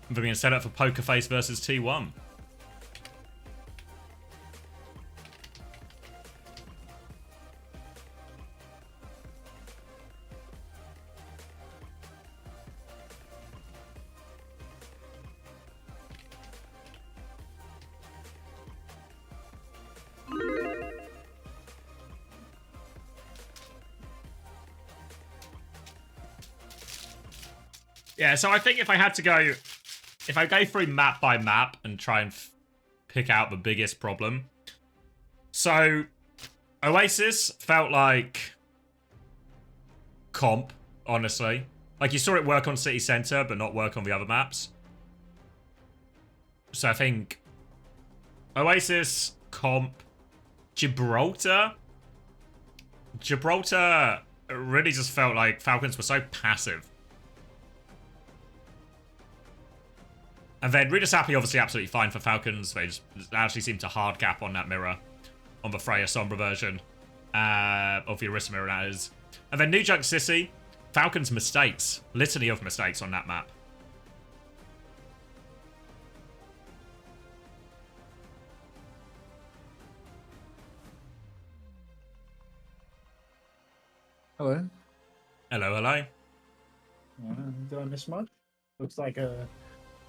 We're being set up for Poker Face versus T1. Yeah, so I think if I go through map by map and try and pick out the biggest problem. So, Oasis felt like comp, honestly. Like, you saw it work on City Centre, but not work on the other maps. So I think Oasis, comp, Gibraltar really just felt like Falcons were so passive. And then Rudis Happy, obviously absolutely fine for Falcons. They just actually seem to hard cap on that mirror. On the Freya Sombra version. Of the Orisa mirror, that is. And then New Junk Sissy. Falcons mistakes. Litany of mistakes on that map. Hello. Hello, hello. Did I miss much? Looks like a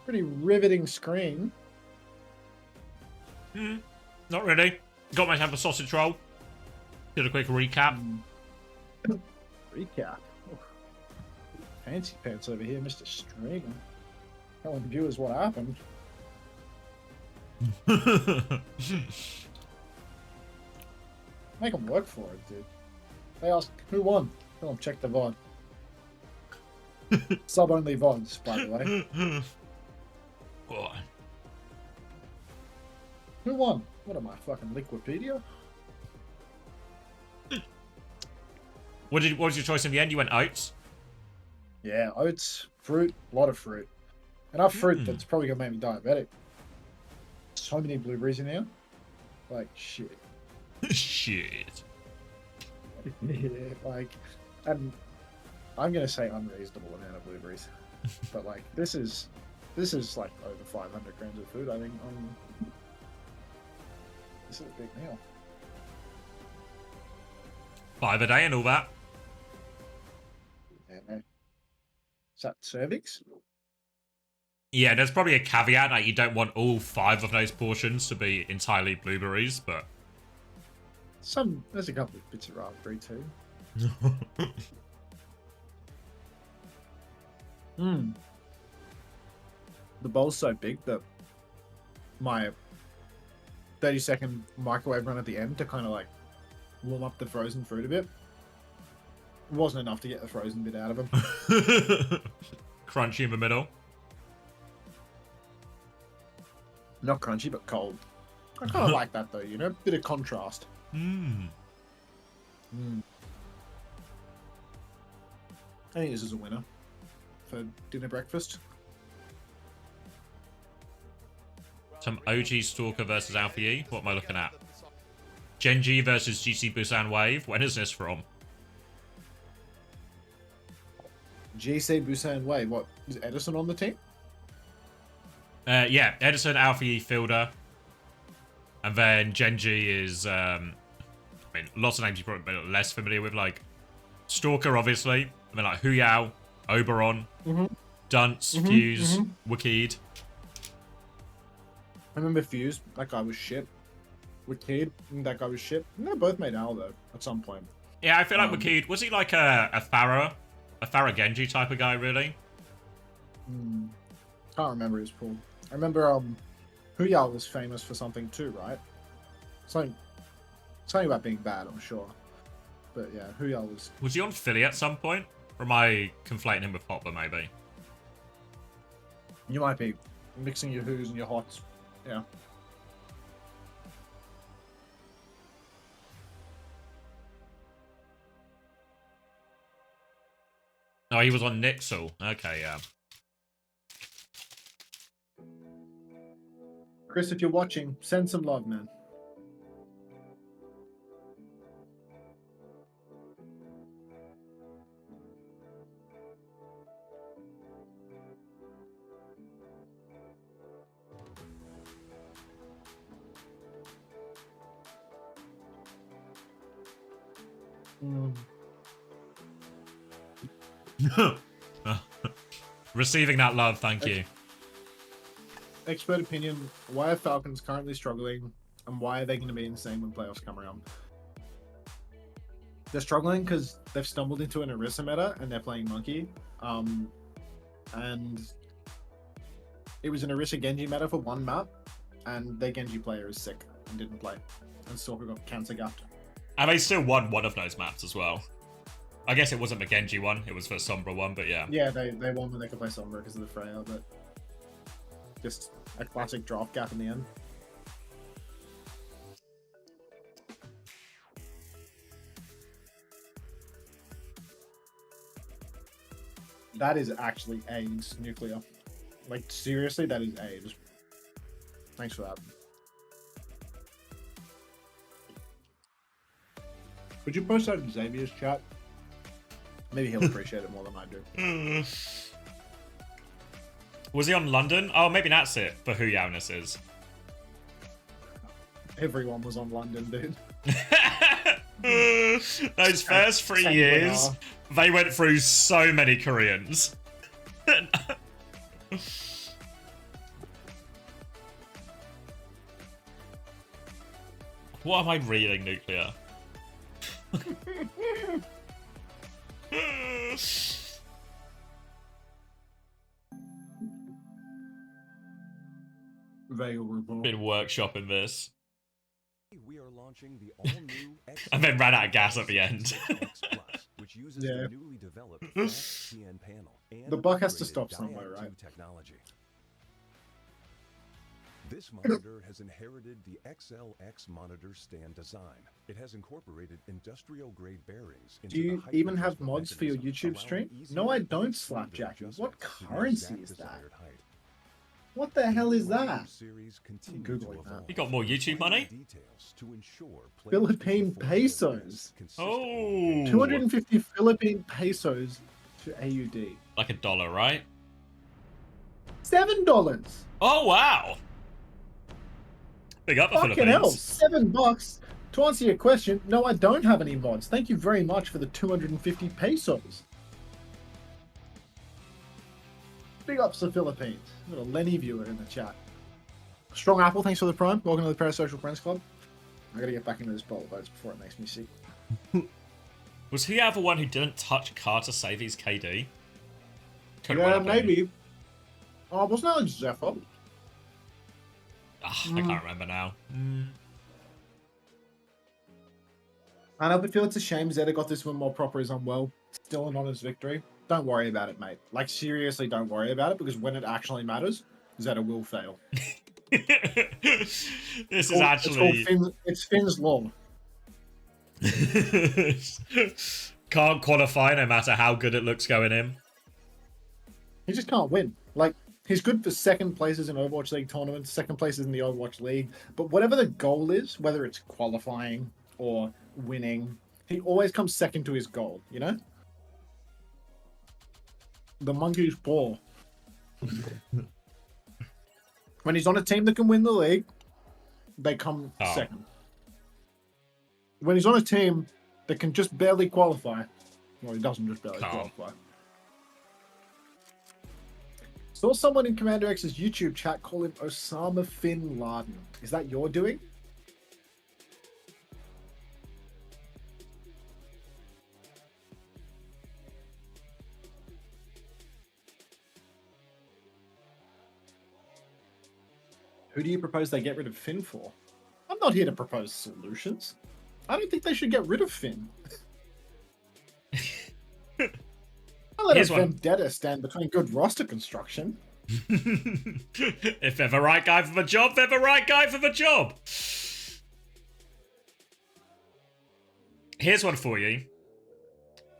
pretty riveting screen. Not really. Got myself a sausage roll. Did a quick recap. Recap. Oh, fancy pants over here, Mr. Streamer. Telling viewers what happened. Make them work for it, dude. They ask who won. Tell them check the VOD. Sub only VODs, by the way. What? Who won? What am I, fucking Liquipedia? What was your choice in the end? You went oats? Yeah, oats, fruit, a lot of fruit. Enough fruit that's probably gonna make me diabetic. So many blueberries in here. Like, shit. Shit. Yeah, like, and I'm gonna say unreasonable amount of blueberries. But like, this is like over 500 grams of food, I think. This is a big meal. 5 a day and all that. Yeah. Is that cervix? Yeah, there's probably a caveat that you don't want all 5 of those portions to be entirely blueberries, but... There's a couple of bits of raspberry too. The bowl's so big that my 30-second microwave run at the end to kind of like warm up the frozen fruit a bit wasn't enough to get the frozen bit out of them. Crunchy in the middle. Not crunchy, but cold. I kind of like that though, you know? Bit of contrast. I think this is a winner for dinner breakfast. Some OG Stalker versus Alpha E. What am I looking at? Genji versus GC Busan Wave. When is this from? GC Busan Wave. What? Is Edison on the team? Yeah, Edison, Alpha E, Fielder. And then Genji is, I mean, lots of names you're probably less familiar with, like Stalker, obviously. And then like Huyao, Oberon, Dunce, Fuse, Wikid. I remember Fuse. That guy was shit. Wikid, that guy was shit. And they both made Al though at some point. Yeah, I feel like Wikid, was he like a Pharah Genji type of guy, really? Can't remember his pool. I remember Huyao was famous for something too, right? Something about being bad, I'm sure. But yeah, Huyao was... Was he on Philly at some point? Or am I conflating him with Hopper, maybe? You might be mixing your who's and your hots. Yeah. Oh, he was on Nixel. Okay, yeah. Chris, if you're watching, send some love, man. Mm. Receiving that love, thank you. Expert opinion, why are Falcons currently struggling, and why are they going to be insane when playoffs come around? They're struggling because they've stumbled into an Orisa meta, and they're playing Monkey. And it was an Orisa Genji meta for one map, and their Genji player is sick and didn't play. And Stalker got cancer gapped. And they still won one of those maps as well. I guess it wasn't the Genji one, it was the Sombra one, but yeah. Yeah, they won when they could play Sombra because of the Freya, but just a classic draft gap in the end. That is actually AIDS nuclear. Like, seriously, that is AIDS. Thanks for that. Would you post that in Xavier's chat? Maybe he'll appreciate it more than I do. Was he on London? Oh, maybe that's it for who Yawness is. Everyone was on London, dude. Those first 3 years, they went through so many Koreans. What am I reading, Nuclear? Been workshopping this. We are launching the all-new and then ran out of gas at the end. which uses the newly developed TN panel and the buck has to stop somewhere, right? Technology. This monitor has inherited the XLX monitor stand design. It has incorporated industrial-grade bearings. Do you even have mods for your YouTube stream? No, I don't, Slapjack. What currency is that? What the hell is that? Googling that. You got more YouTube money? Philippine pesos. Oh. 250 Philippine pesos to AUD. Like $1, right? $7. Oh, wow. Big up the Fucking Philippines. hell, $7. To answer your question, no, I don't have any mods. Thank you very much for the 250 pesos. Big ups to the Philippines. Got a Lenny viewer in the chat. Strong Apple, thanks for the prime. Welcome to the Parasocial Friends Club. I gotta get back into this bowl of votes before it makes me sick. Was he ever one who didn't touch a card to save his KD? Yeah, maybe. Oh, wasn't that like Zephyr? I can't remember now. I know, but feel it's a shame Zeta got this win while Proper is unwell. Still an honest victory. Don't worry about it, mate. Like, seriously, don't worry about it, because when it actually matters, Zeta will fail. This is actually... It's Finn's law. Can't qualify no matter how good it looks going in. He just can't win. Like, he's good for second places in Overwatch League tournaments, second places in the Overwatch League, but whatever the goal is, whether it's qualifying or winning, he always comes second to his goal, you know? The monkey's paw. When he's on a team that can win the league, they come second. When he's on a team that can just barely qualify, well, he doesn't just barely qualify. Saw someone in CommanderX's YouTube chat call him Osama Bin Laden. Is that your doing? Who do you propose they get rid of Finn for? I'm not here to propose solutions. I don't think they should get rid of Finn. I'll let a vendetta stand between good roster construction. If they're the right guy for the job, they're the right guy for the job. Here's one for you.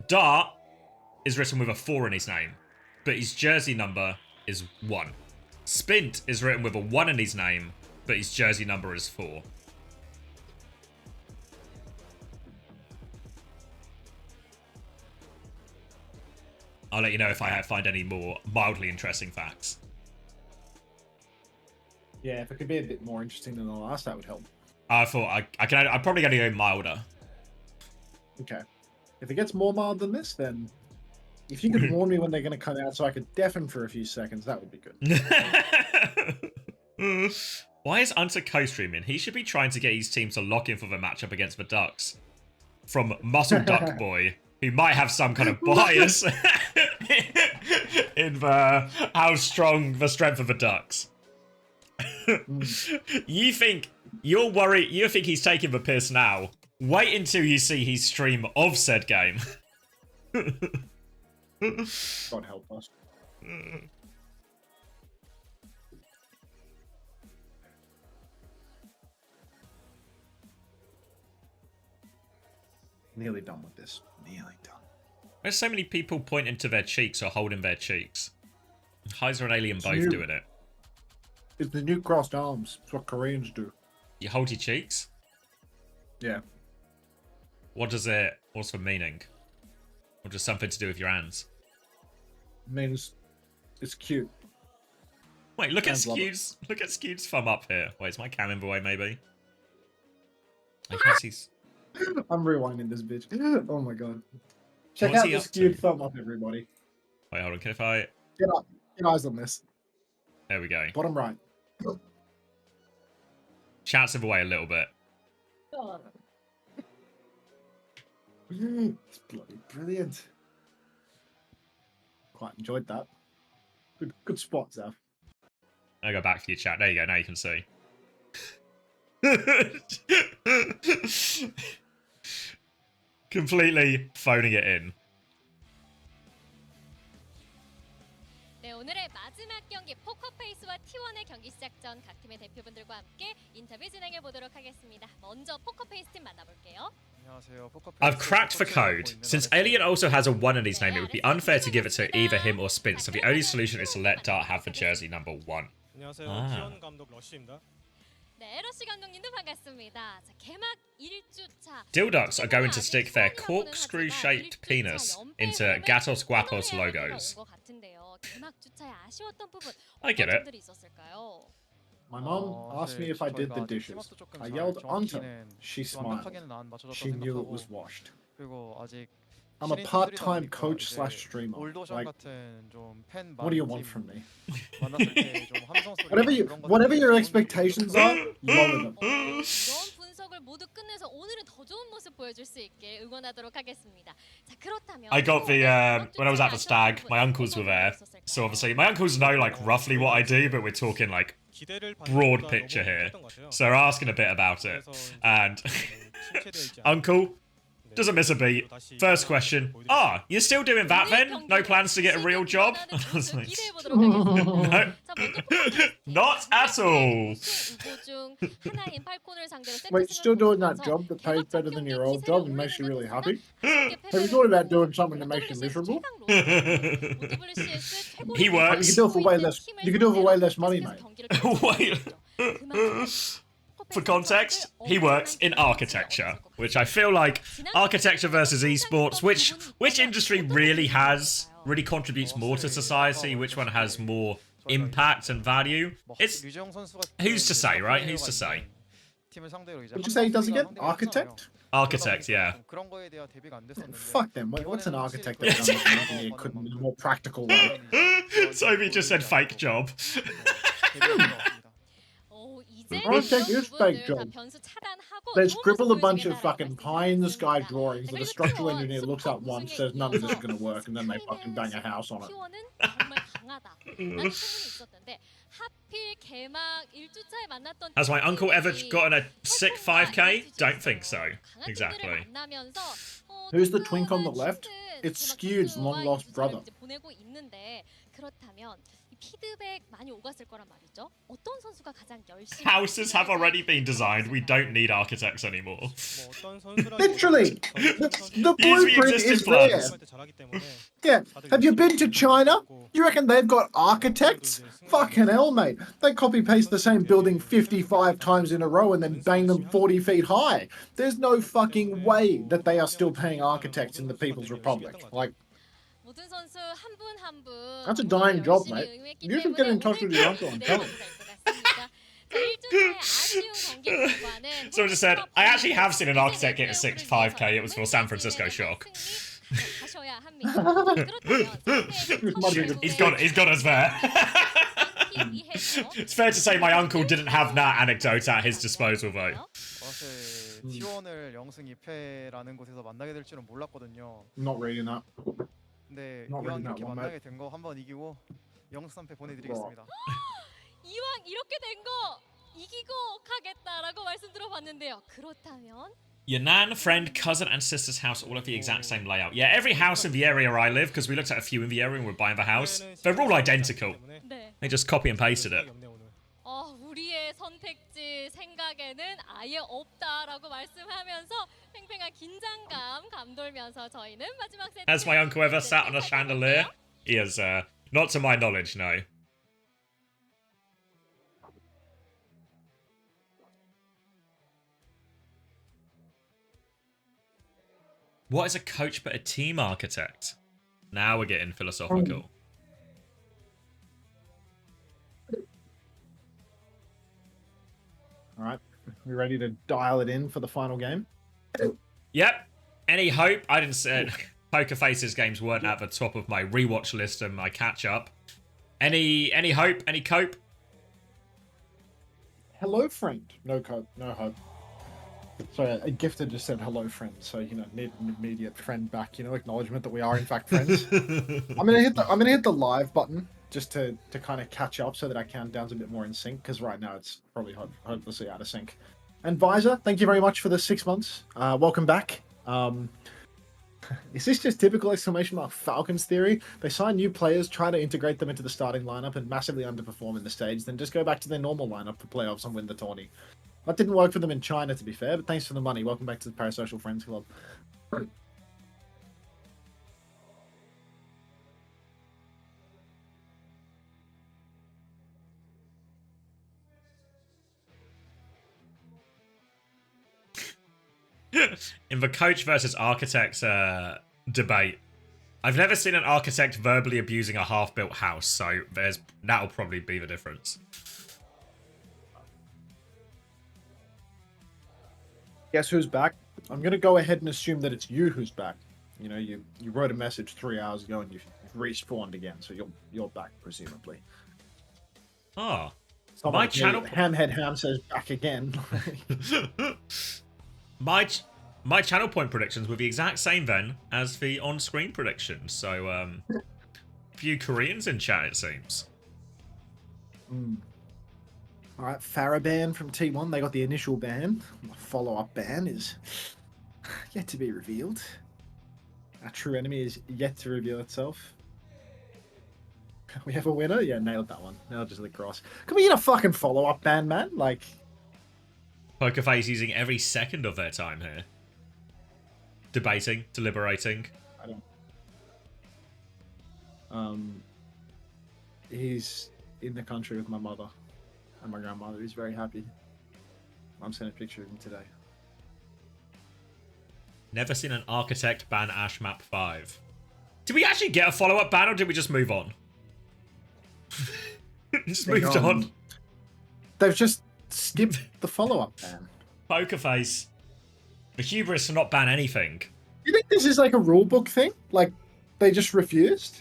Dart is written with a 4 in his name, but his jersey number is 1. Spint is written with a 1 in his name, but his jersey number is 4. I'll let you know if I find any more mildly interesting facts. Yeah, if it could be a bit more interesting than the last, that would help. I thought I'm probably going to go milder. Okay. If it gets more mild than this, then if you could warn me when they're going to come out so I could deafen for a few seconds, that would be good. Why is Unter co-streaming? He should be trying to get his team to lock in for the matchup against the Ducks. From Muscle Duck Boy, who might have some kind of bias in how strong the strength of the Ducks. You think he's taking the piss now? Wait until you see his stream of said game. God help us. Nearly done with this. Nearly done. There's so many people pointing to their cheeks or holding their cheeks. Heiser and Alien both new. doing it. It's the new crossed arms. It's what Koreans do. You hold your cheeks? Yeah. What's the meaning? Or just something to do with your hands? Means it's cute. Wait, look at Hands love it. Skew's thumb up here. Wait, is my cam in the way, maybe? I guess he's... I'm rewinding this bitch. Oh my god. Check What's out he the up skewed to? thumb up, everybody. Wait, hold on. Can if I... Get up. Get eyes on this. There we go. Bottom right. Chats of away a little bit. It's bloody brilliant. Quite enjoyed that. Good spot, Zav. I'll go back for your chat. There you go. Now you can see. Completely phoning it in. 네, 오늘의 마지막 경기 포커페이스와 T1의 경기 시작 전 각 팀의 대표분들과 함께 인터뷰 진행해 보도록 하겠습니다. 먼저 포커페이스 팀 만나볼게요. I've cracked the code. Since Alien also has a 1 in his name, it would be unfair to give it to either him or Spin, so the only solution is to let Dart have the jersey number 1. 안녕하세요. 아. T1 감독 러쉬입니다. 네, 러쉬 감독님도 반갑습니다. 자, 개막 1주차. Dilducks are going to stick their corkscrew-shaped penis into Gatos Guapos logos. I get it. My mom asked me if I did the dishes. I yelled Unter. She smiled. She knew it was washed. I'm a part-time coach / streamer. Like, what do you want from me? Whatever your expectations are, lower them. 이런 분석을 모두 끝내서 오늘은 더 좋은 모습 보여줄 수 있게 응원하도록 하겠습니다. 자, 그렇다면 I got the, when I was at the stag, my uncles were there. So obviously, my uncles know, like, roughly what I do, but we're talking, like, broad picture here. So they're asking a bit about it. And Uncle doesn't miss a beat. First question. Ah, you're still doing that then? No plans to get a real job? I was like, no, not at all. Wait, still doing that job that pays better than your old job and makes you really happy? Have you thought about doing something that makes you miserable? He works. You can do it for way less. You can do it for way less money, mate. Wait. For context, he works in architecture, which I feel like architecture versus esports, which industry really contributes more to society, which one has more impact and value? It's who's to say, right? Who's to say? What'd you say he does again? Architect? Architect, yeah. Fuck them. What's an architect that does an engineer couldn't in a more practical way? Toby just said fake job. Architect is fake job. They scribble a bunch of fucking pie in the sky drawings that a structural engineer looks at once, says none of this is going to work, and then they fucking bang a house on it. Has my uncle ever gotten a sick 5k? Don't think so. Exactly. Who's the twink on the left? It's Skewed's long lost brother. Houses have already been designed. We don't need architects anymore. Literally, the blueprint existing is there. plans. Yeah, have you been to China? You reckon they've got architects? Fucking hell, mate. They copy-paste the same building 55 times in a row and then bang them 40 feet high. There's no fucking way that they are still paying architects in the People's Republic. Like, that's a dying job, mate. You should get in touch with your uncle and tell him. 아쉬운 경기 결과는 Someone just said, I actually have seen an architect hit a 6.5k. It was for San Francisco Shock. 가셔야 합니다. 그렇다면 He's got us there. It's fair to say my uncle didn't have that anecdote at his disposal, though. 사실 T1을 0승 2패라는 곳에서 만나게 될 줄은 몰랐거든요. Not reading that. 근데 Not 이왕 really 이렇게 that one, 만나게 된 거 한번 이기고 0승 3패 보내드리겠습니다. 이왕 이렇게 된 거 이기고 가겠다라고 말씀 들어봤는데요. 그렇다면 Your nan, friend, cousin, and sister's house all have the exact same layout. Yeah, every house in the area I live, because we looked at a few in the area and we're buying the house, they're all identical. 네. They just copy and pasted it. 우리의 선택지 생각에는 아예 없다라고 말씀하면서 팽팽한 긴장감 감돌면서 저희는 마지막 세트. Has my uncle ever sat on a chandelier? He has, not to my knowledge, no. What is a coach but a team architect? Now we're getting philosophical. All right, we ready to dial it in for the final game? Yep. Any hope? I didn't say Poker Faces games weren't at the top of my rewatch list and my catch up. Any hope? Any cope? Hello, friend. No cope. No hope. Sorry, a gifted just said hello, friend. So need an immediate friend back. Acknowledgement that we are in fact friends. I'm gonna hit the live button just to kind of catch up so that our countdown's a bit more in sync, because right now it's probably hopelessly out of sync. And Visor, thank you very much for the 6 months. Welcome back. Is this just typical exclamation mark Falcons theory? They sign new players, try to integrate them into the starting lineup, and massively underperform in the stage, then just go back to their normal lineup for playoffs and win the tourney. That didn't work for them in China, to be fair, but thanks for the money. Welcome back to the Parasocial Friends Club. In the coach versus architects debate, I've never seen an architect verbally abusing a half-built house, so that'll probably be the difference. Guess who's back? I'm gonna go ahead and assume that it's you who's back. You wrote a message 3 hours ago and you've respawned again, so you're back presumably. Ah, My channel Hamhead Ham says back again. My channel point predictions were the exact same then as the on-screen predictions. So few Koreans in chat, it seems. All right, Faraban from T1. They got the initial ban. The follow-up ban is yet to be revealed. Our true enemy is yet to reveal itself. We have a winner? Yeah, nailed that one. Nailed just the cross. Can we get a fucking follow-up ban, man? Like, Pokerface using every second of their time here. Debating, deliberating. I don't. He's in the country with my mother and my grandmother. He's very happy. I'm sending a picture of him today. Never seen an architect ban Ash Map 5. Did we actually get a follow-up ban or did we just move on? Just moved on. They've just skipped the follow-up ban. Pokerface. The hubris to not ban anything. Do you think this is like a rulebook thing? Like, they just refused?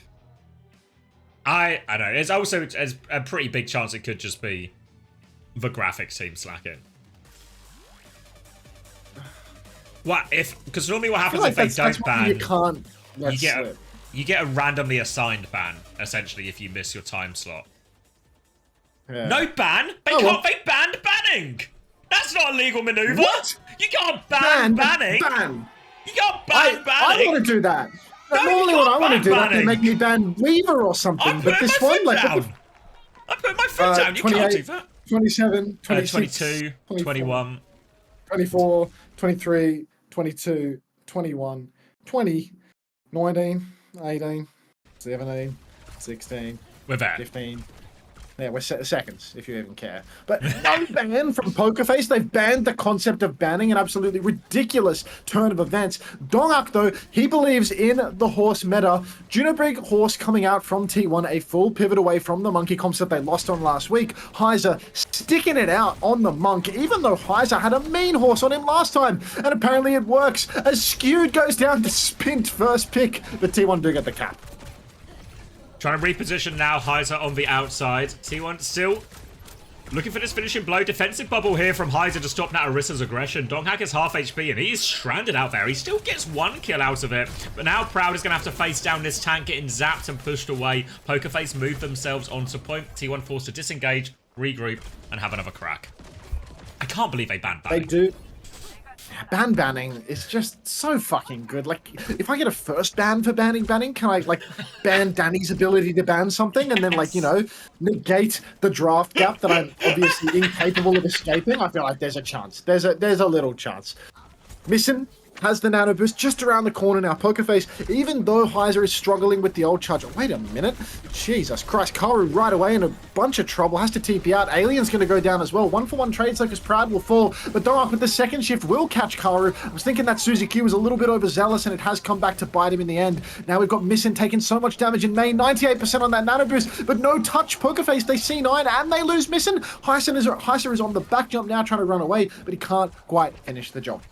I know. There's also a pretty big chance it could just be the graphics team slacking. What if? Because normally what happens if they don't ban, you can't. You get a randomly assigned ban essentially if you miss your time slot. Yeah. No ban. They banned banning. That's not a legal maneuver. What? You can't ban banning. Ban. You can't ban banning. I want to do that. No, normally, you what I can't want to do, ban they make me ban Weaver or something. I'm But putting this my one, foot like, down. I'm putting my foot down. You can't do that. 27, 26, 22, 21, 24, 23, 22, 21, 20, 19, 18, 17, 16, we're there. 15. Yeah, we're seconds, if you even care. But no ban from Pokerface. They've banned the concept of banning, an absolutely ridiculous turn of events. Dongak, though, he believes in the horse meta. Junobrig horse coming out from T1, a full pivot away from the monkey comps that they lost on last week. Heiser sticking it out on the monk, even though Heiser had a mean horse on him last time. And apparently it works, as Skewed goes down to Spint first pick. But T1 do get the cap. Trying to reposition now, Heiser on the outside. T1 still looking for this finishing blow. Defensive bubble here from Heiser to stop Natarissa's aggression. Donghack is half HP and he's stranded out there. He still gets 1 kill out of it. But now Proud is going to have to face down this tank, getting zapped and pushed away. Pokerface move themselves onto point. T1 forced to disengage, regroup, and have another crack. I can't believe they banned banning. They do. Banning is just so fucking good. Like, if I get a first ban for banning, can I, like, ban Danny's ability to ban something and then, like, you know, negate the draft gap that I'm obviously incapable of escaping? I feel like there's a chance. There's a little chance. Missing has the nano boost just around the corner now. Pokerface, even though Heiser is struggling with the old charge. Wait a minute. Jesus Christ. Karu right away in a bunch of trouble. Has to TP out. Alien's going to go down as well. 1-for-1 trades like his Proud will fall. But Dongak with the second shift will catch Karu. I was thinking that Suzy Q was a little bit overzealous and it has come back to bite him in the end. Now we've got Missin taking so much damage in main. 98% on that nano boost. But no touch. Pokerface, they C9 and they lose Missin. Heiser is on the back jump now trying to run away. But he can't quite finish the job.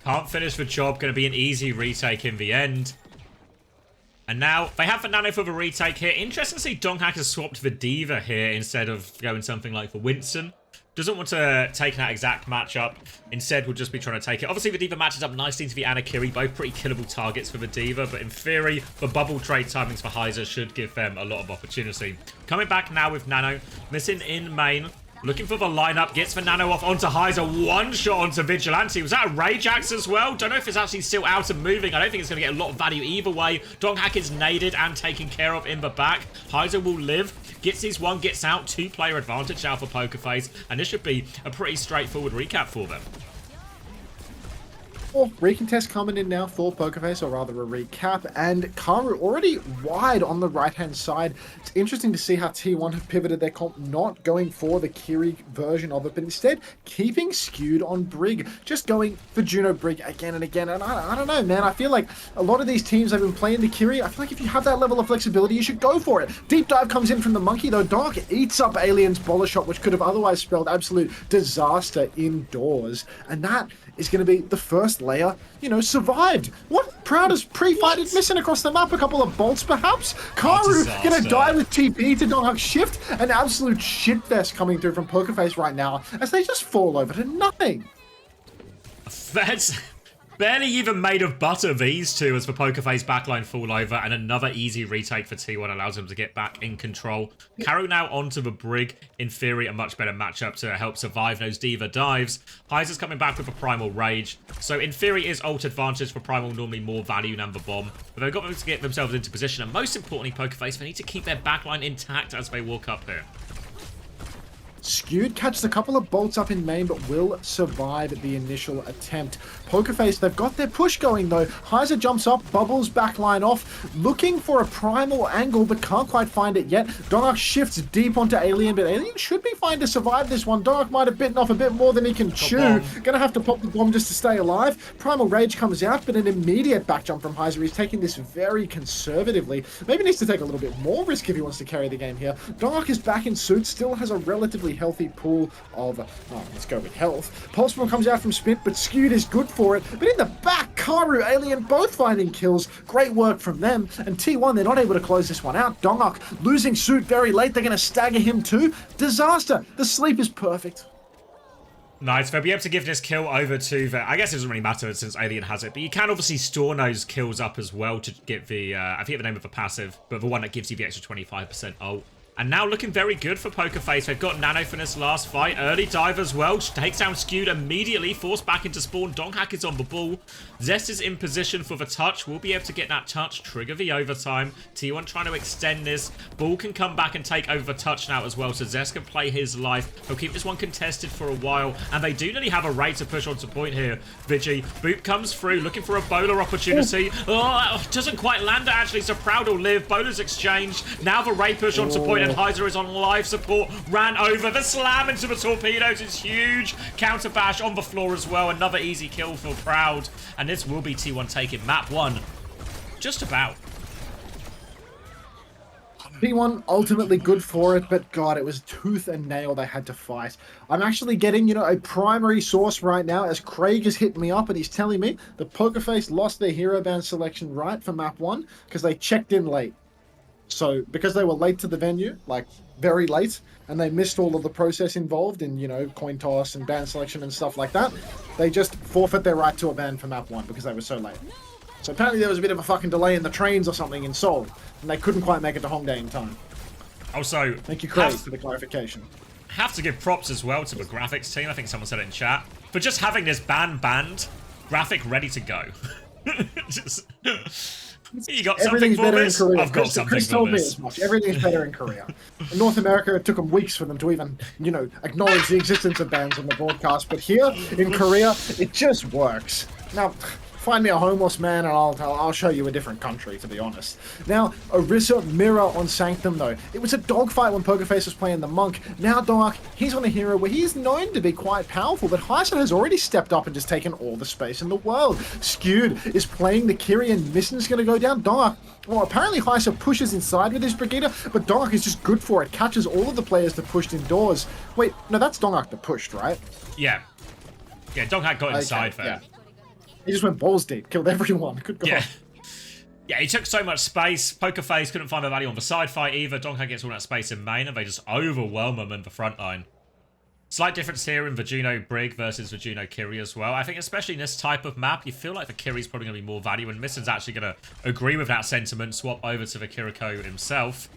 Can't finish the job. Going to be an easy retake in the end. And now they have the nano for the retake here. Interesting to see Donghack has swapped the Diva here instead of going something like the Winston. Doesn't want to take that exact matchup. Instead, will just be trying to take it. Obviously, the Diva matches up nicely into the Anakiri. Both pretty killable targets for the Diva. But in theory, the bubble trade timings for Heiser should give them a lot of opportunity. Coming back now with Nano. Missing in main. Looking for the lineup, gets the nano off onto Heiser. 1 shot onto Vigilante. Was that a Rage Axe as well? Don't know if it's actually still out and moving. I don't think it's going to get a lot of value either way. Donghack is naded and taken care of in the back. Heiser will live. Gets his 1, gets out. 2-player advantage now for Pokerface. And this should be a pretty straightforward recap for them. Recontest coming in now for Pokerface, or rather a recap, and Karu already wide on the right-hand side. It's interesting to see how T1 have pivoted their comp, not going for the Kiri version of it, but instead keeping Skewed on Brig, just going for Juno Brig again and again. And I don't know, man, I feel like a lot of these teams have been playing the Kiri. I feel like if you have that level of flexibility, you should go for it. Deep Dive comes in from the Monkey, though. Dark eats up Alien's Bola Shot, which could have otherwise spelled absolute disaster indoors, and that is going to be the first layer, you know, survived. What? Proud is pre-fighted, missing across the map, a couple of bolts perhaps. Karu going to die with TP to Donghack shift. An absolute shitfest coming through from Pokerface right now as they just fall over to nothing. That's barely even made of butter, these two, as the Pokerface backline fall over, and another easy retake for T1 allows him to get back in control. Karu now onto the Brig. In theory, a much better matchup to help survive those Diva dives. Heiser's coming back with a Primal Rage. So in theory, is ult advantage for Primal normally more value than the bomb. But they've got to get themselves into position. And most importantly, Pokerface, they need to keep their backline intact as they walk up here. Skewed catches a couple of bolts up in main, but will survive the initial attempt. Pokerface, they've got their push going though. Heiser jumps up, bubbles backline off, looking for a primal angle, but can't quite find it yet. Donghack shifts deep onto Alien, but Alien should be fine to survive this one. Donghack might have bitten off a bit more than he can chew. Gonna have to pop the bomb just to stay alive. Primal Rage comes out, but an immediate back jump from Heiser. He's taking this very conservatively. Maybe needs to take a little bit more risk if he wants to carry the game here. Donghack is back in suit, still has a relatively healthy pool of, let's go with health. Pulse Bomb comes out from Spit, but Skewed is good for it. But in the back, Karu, Alien both finding kills. Great work from them. And T1, they're not able to close this one out. Donghack losing suit very late. They're going to stagger him too. Disaster. The sleep is perfect. Nice. They'll be able to give this kill over to the... I guess it doesn't really matter since Alien has it, but you can obviously store those kills up as well to get the... I forget the name of the passive, but the one that gives you the extra 25% ult. And now looking very good for Pokerface. They've got Nano for this last fight. Early dive as well. Takes down Skewed immediately. Forced back into spawn. Donghack is on the ball. Zest is in position for the touch. We'll be able to get that touch. Trigger the overtime. T1 trying to extend this. Ball can come back and take over the touch now as well. So Zest can play his life. He'll keep this one contested for a while. And they do nearly have a rate to push onto point here. Vigi. Boop comes through. Looking for a bowler opportunity. Oh, doesn't quite land it actually. So Proud will live. Bowler's exchanged. Now the rate push onto point. point, and Heiser is on life support. Ran over. The slam into the torpedoes is huge. Counter bash on the floor as well. Another easy kill for Proud. And this will be T1 taking map 1. Just about. P1 ultimately good for it, but God, it was tooth and nail they had to fight. I'm actually getting, a primary source right now as Craig has hit me up and he's telling me the Pokerface lost their hero band selection right for map 1 because they checked in late. So because they were late to the venue, like very late, and they missed all of the process involved in, coin toss and band selection and stuff like that, they just forfeit their right to a ban for map 1 because they were so late. So apparently there was a bit of a fucking delay in the trains or something in Seoul, and they couldn't quite make it to Hongdae in time. Also, thank you, Craig, for the clarification. Have to give props as well to the graphics team. I think someone said it in chat. For just having this banned graphic ready to go. You got something for this? I've got something Chris for told this. me as much. Everything's better in Korea. In North America, it took them weeks for them to even, acknowledge the existence of bans on the broadcast. But here in Korea, it just works. Now, find me a homeless man and I'll show you a different country, to be honest. Now, Orisa Mirror on Sanctum, though. It was a dogfight when Pokerface was playing the Monk. Now, Dark, he's on a hero where he is known to be quite powerful, but Hyson has already stepped up and just taken all the space in the world. Skewed is playing the Kiri and Mission's going to go down. Dark, well, apparently Hyson pushes inside with his Brigida, but Dark is just good for it. Catches all of the players that pushed indoors. Wait, no, that's Dongak that pushed, right? Yeah. Yeah, Donghak got inside there. Yeah. He just went balls deep, killed everyone. Good God. Yeah. Yeah, he took so much space. Pokerface couldn't find the value on the side fight either. Donghak gets all that space in main, and they just overwhelm him in the front line. Slight difference here in the Juno Brig versus the Juno Kiri as well. I think especially in this type of map, you feel like the Kiri's probably going to be more value, and Missen's actually going to agree with that sentiment, swap over to the Kiriko himself.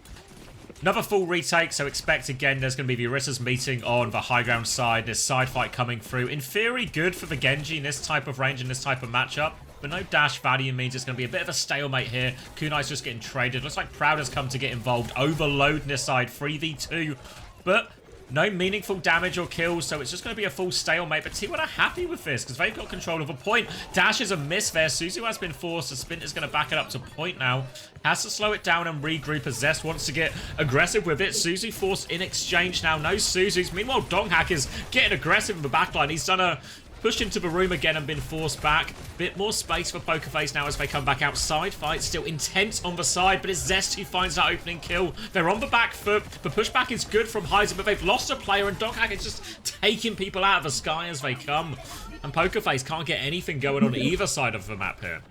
Another full retake, so expect again there's going to be the Orissa's meeting on the high ground side. This side fight coming through. In theory, good for the Genji in this type of range, in this type of matchup. But no dash value means it's going to be a bit of a stalemate here. Kunai's just getting traded. Looks like Proud has come to get involved. Overload in this side, 3v2. But no meaningful damage or kills, so it's just going to be a full stalemate. But T1 are happy with this because they've got control of a point. Dash is a miss there. Suzu has been forced. The Spin is going to back it up to point now. Has to slow it down and regroup as Zest wants to get aggressive with it. Suzu forced in exchange now. No Suzu's. Meanwhile, Donghak is getting aggressive in the backline. He's done a push into the room again and been forced back. Bit more space for Pokerface now as they come back outside. Fight still intense on the side, but it's Zest who finds that opening kill. They're on the back foot. The pushback is good from Heiser, but they've lost a player, and Donghak is just taking people out of the sky as they come. And Pokerface can't get anything going on either side of the map here.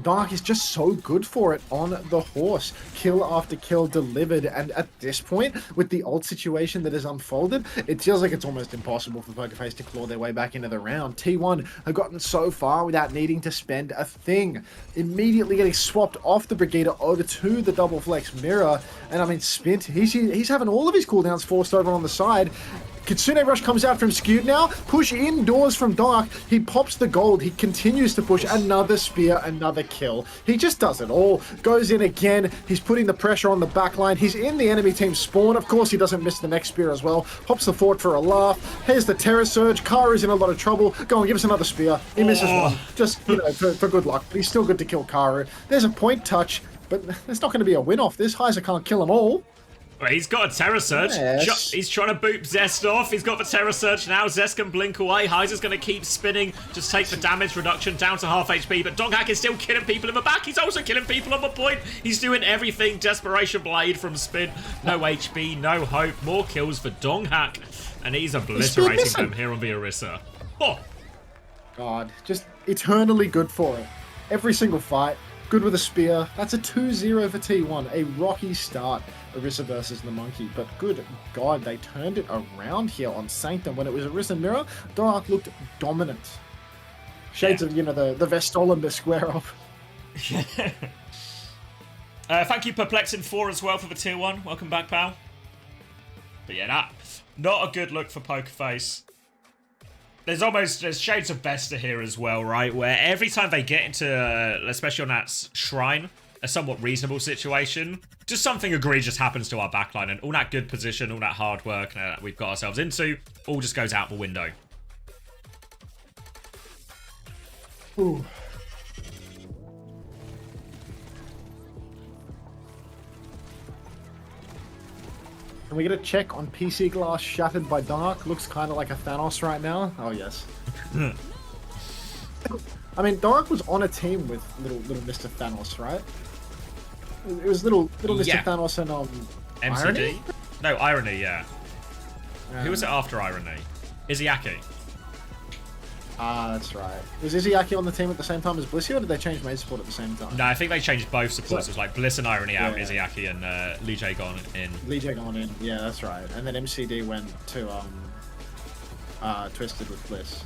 Dark is just so good for it on the horse. Kill after kill delivered, and at this point, with the ult situation that has unfolded, it feels like it's almost impossible for Pokerface to claw their way back into the round. T1 have gotten so far without needing to spend a thing. Immediately getting swapped off the Brigida over to the double flex mirror, and I mean, Spint, he's having all of his cooldowns forced over on the side. Kitsune Rush comes out from Skewed now. Push indoors from Dark. He pops the gold. He continues to push. Another spear, another kill. He just does it all. Goes in again. He's putting the pressure on the backline. He's in the enemy team spawn. Of course, he doesn't miss the next spear as well. Pops the fort for a laugh. Here's the Terror Surge. Karu's in a lot of trouble. Go on, give us another spear. He misses one. Just, for good luck. But he's still good to kill Karu. There's a point touch, but there's not going to be a win off this. Heiser can't kill them all. Well, he's got a Terror Surge. Yes. He's trying to boot Zest off. He's got the Terror Surge now. Zest can blink away. Heiser's going to keep spinning. Just take the damage reduction down to half HP. But Donghak is still killing people in the back. He's also killing people on the point. He's doing everything. Desperation Blade from Spin. No HP, no hope. More kills for Donghak. And he's obliterating them here on the Orisa. Oh. God, just eternally good for it. Every single fight. Good with a spear. That's a 2-0 for T1. A rocky start. Orisa versus the Monkey. But good God, they turned it around here on Sanctum. When it was Orisa Mirror, Dark looked dominant. Shades of, the Vestolen square up. Thank you, Perplexing4 as well for the tier 1. Welcome back, pal. But yeah, that not a good look for Pokerface. There's shades of Vesta here as well, right? Where every time they get into, especially on that shrine, a somewhat reasonable situation, just something egregious happens to our backline, and all that good position, all that hard work that we've got ourselves into, all just goes out the window. Ooh. Can we get a check on PC glass shattered by Dark? Looks kind of like a Thanos right now. Oh, yes. I mean, Dark was on a team with little Mr. Thanos, right? It was little Mr. Yeah. Thanos and MCD? Irony? No, Irony, yeah. Who was it after Irony? Izzyaki. Ah, that's right. Was Izzyaki on the team at the same time as Blissey, or did they change main support at the same time? No, I think they changed both supports. It was like Bliss and Irony out, Yeah. Izzyaki and Lee J gone in. Lee J gone in, yeah, that's right. And then MCD went to Twisted with Bliss.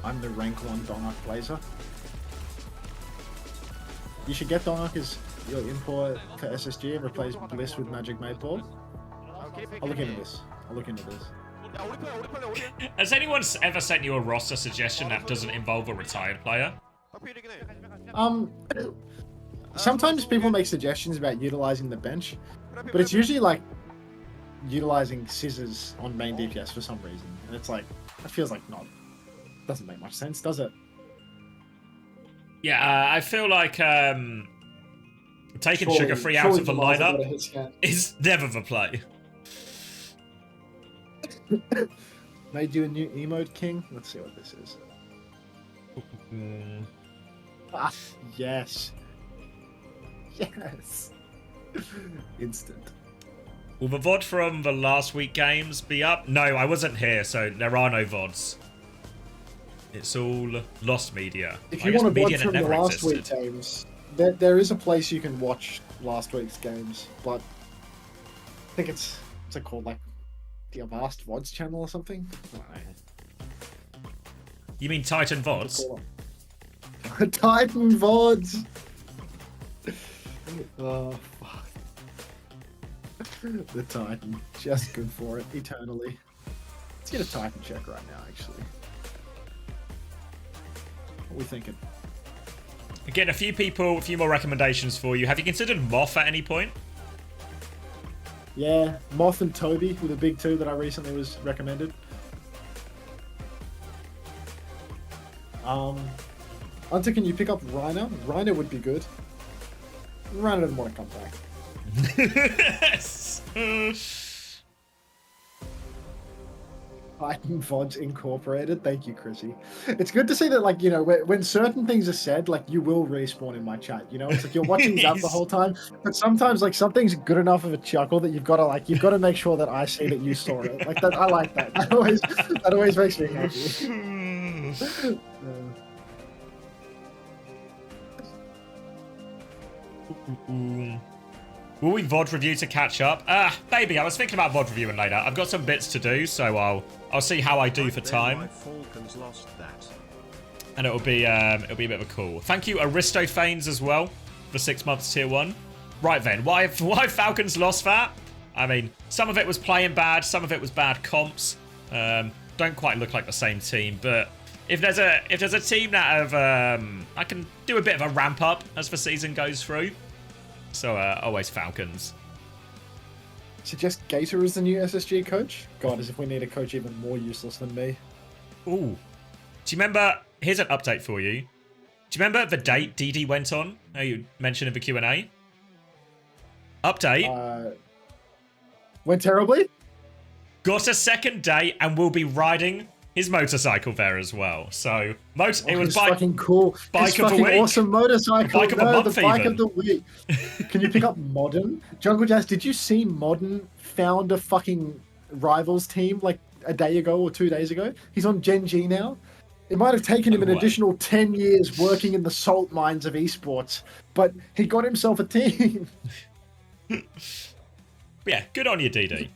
I'm the rank 1 Donark Blazer. You should get Donark as your import to SSG and replace Bliss with Magic Maypole. I'll look into this. Has anyone ever sent you a roster suggestion that doesn't involve a retired player? Sometimes people make suggestions about utilizing the bench, but it's usually like utilizing scissors on main DPS for some reason. And it's like, that feels like doesn't make much sense, does it? Yeah, I feel like taking Sugar Free out of the lineup is never the play. Made you a new emote king? Let's see what this is. Ah, yes. Yes. Instant. Will the VOD from the last week games be up? No, I wasn't here, so there are no VODs. It's all lost media. If I you guess want to media watch that from the never last existed. week's games, there is a place you can watch last week's games, but I think it's what's it called, like the Avast VODs channel or something? I don't know. You mean Titan VODs? Titan VODs! Oh, fuck. The Titan. Just good for it, eternally. Let's get a Titan check right now, actually. What are we thinking? Again, a few more recommendations for you. Have you considered Moth at any point? Yeah, Moth and Toby were the big two that I recently was recommended. Unter, can you pick up Reiner? Reiner would be good. Reiner doesn't want to come back. Titan VODs Incorporated. Thank you, Chrissy. It's good to see that, like, you know, when certain things are said, like, you will respawn in my chat. You know, it's like you're watching that the whole time, but sometimes, like, something's good enough of a chuckle that you've got to make sure that I see that you saw it. Like that, I like that. That always makes me happy. Will we VOD review to catch up? Maybe. I was thinking about VOD reviewing later. I've got some bits to do, so I'll see how I do for time. And it'll be a bit of a cool. Thank you, Aristophanes, as well, for 6 months tier 1. Right then, why Falcons lost that? I mean, some of it was playing bad, some of it was bad comps. Don't quite look like the same team, but if there's a team that have I can do a bit of a ramp up as the season goes through. So always Falcons. Suggest Gator as the new SSG coach? God, as if we need a coach even more useless than me. Ooh. Do you remember? Here's an update for you. Do you remember the date DD went on? You mentioned in the Q&A. Update. Went terribly? Got a second date and will be riding his motorcycle there as well. So it was fucking cool. Bike His of the fucking week. awesome motorcycle. Bike of the month the bike even. of the week. Can you pick up Modern? Jungle Jazz, did you see Modern found a fucking rivals team like a day ago or 2 days ago? He's on Gen G now. It might have taken him an additional 10 years working in the salt mines of esports, but he got himself a team. Yeah, good on you, DD.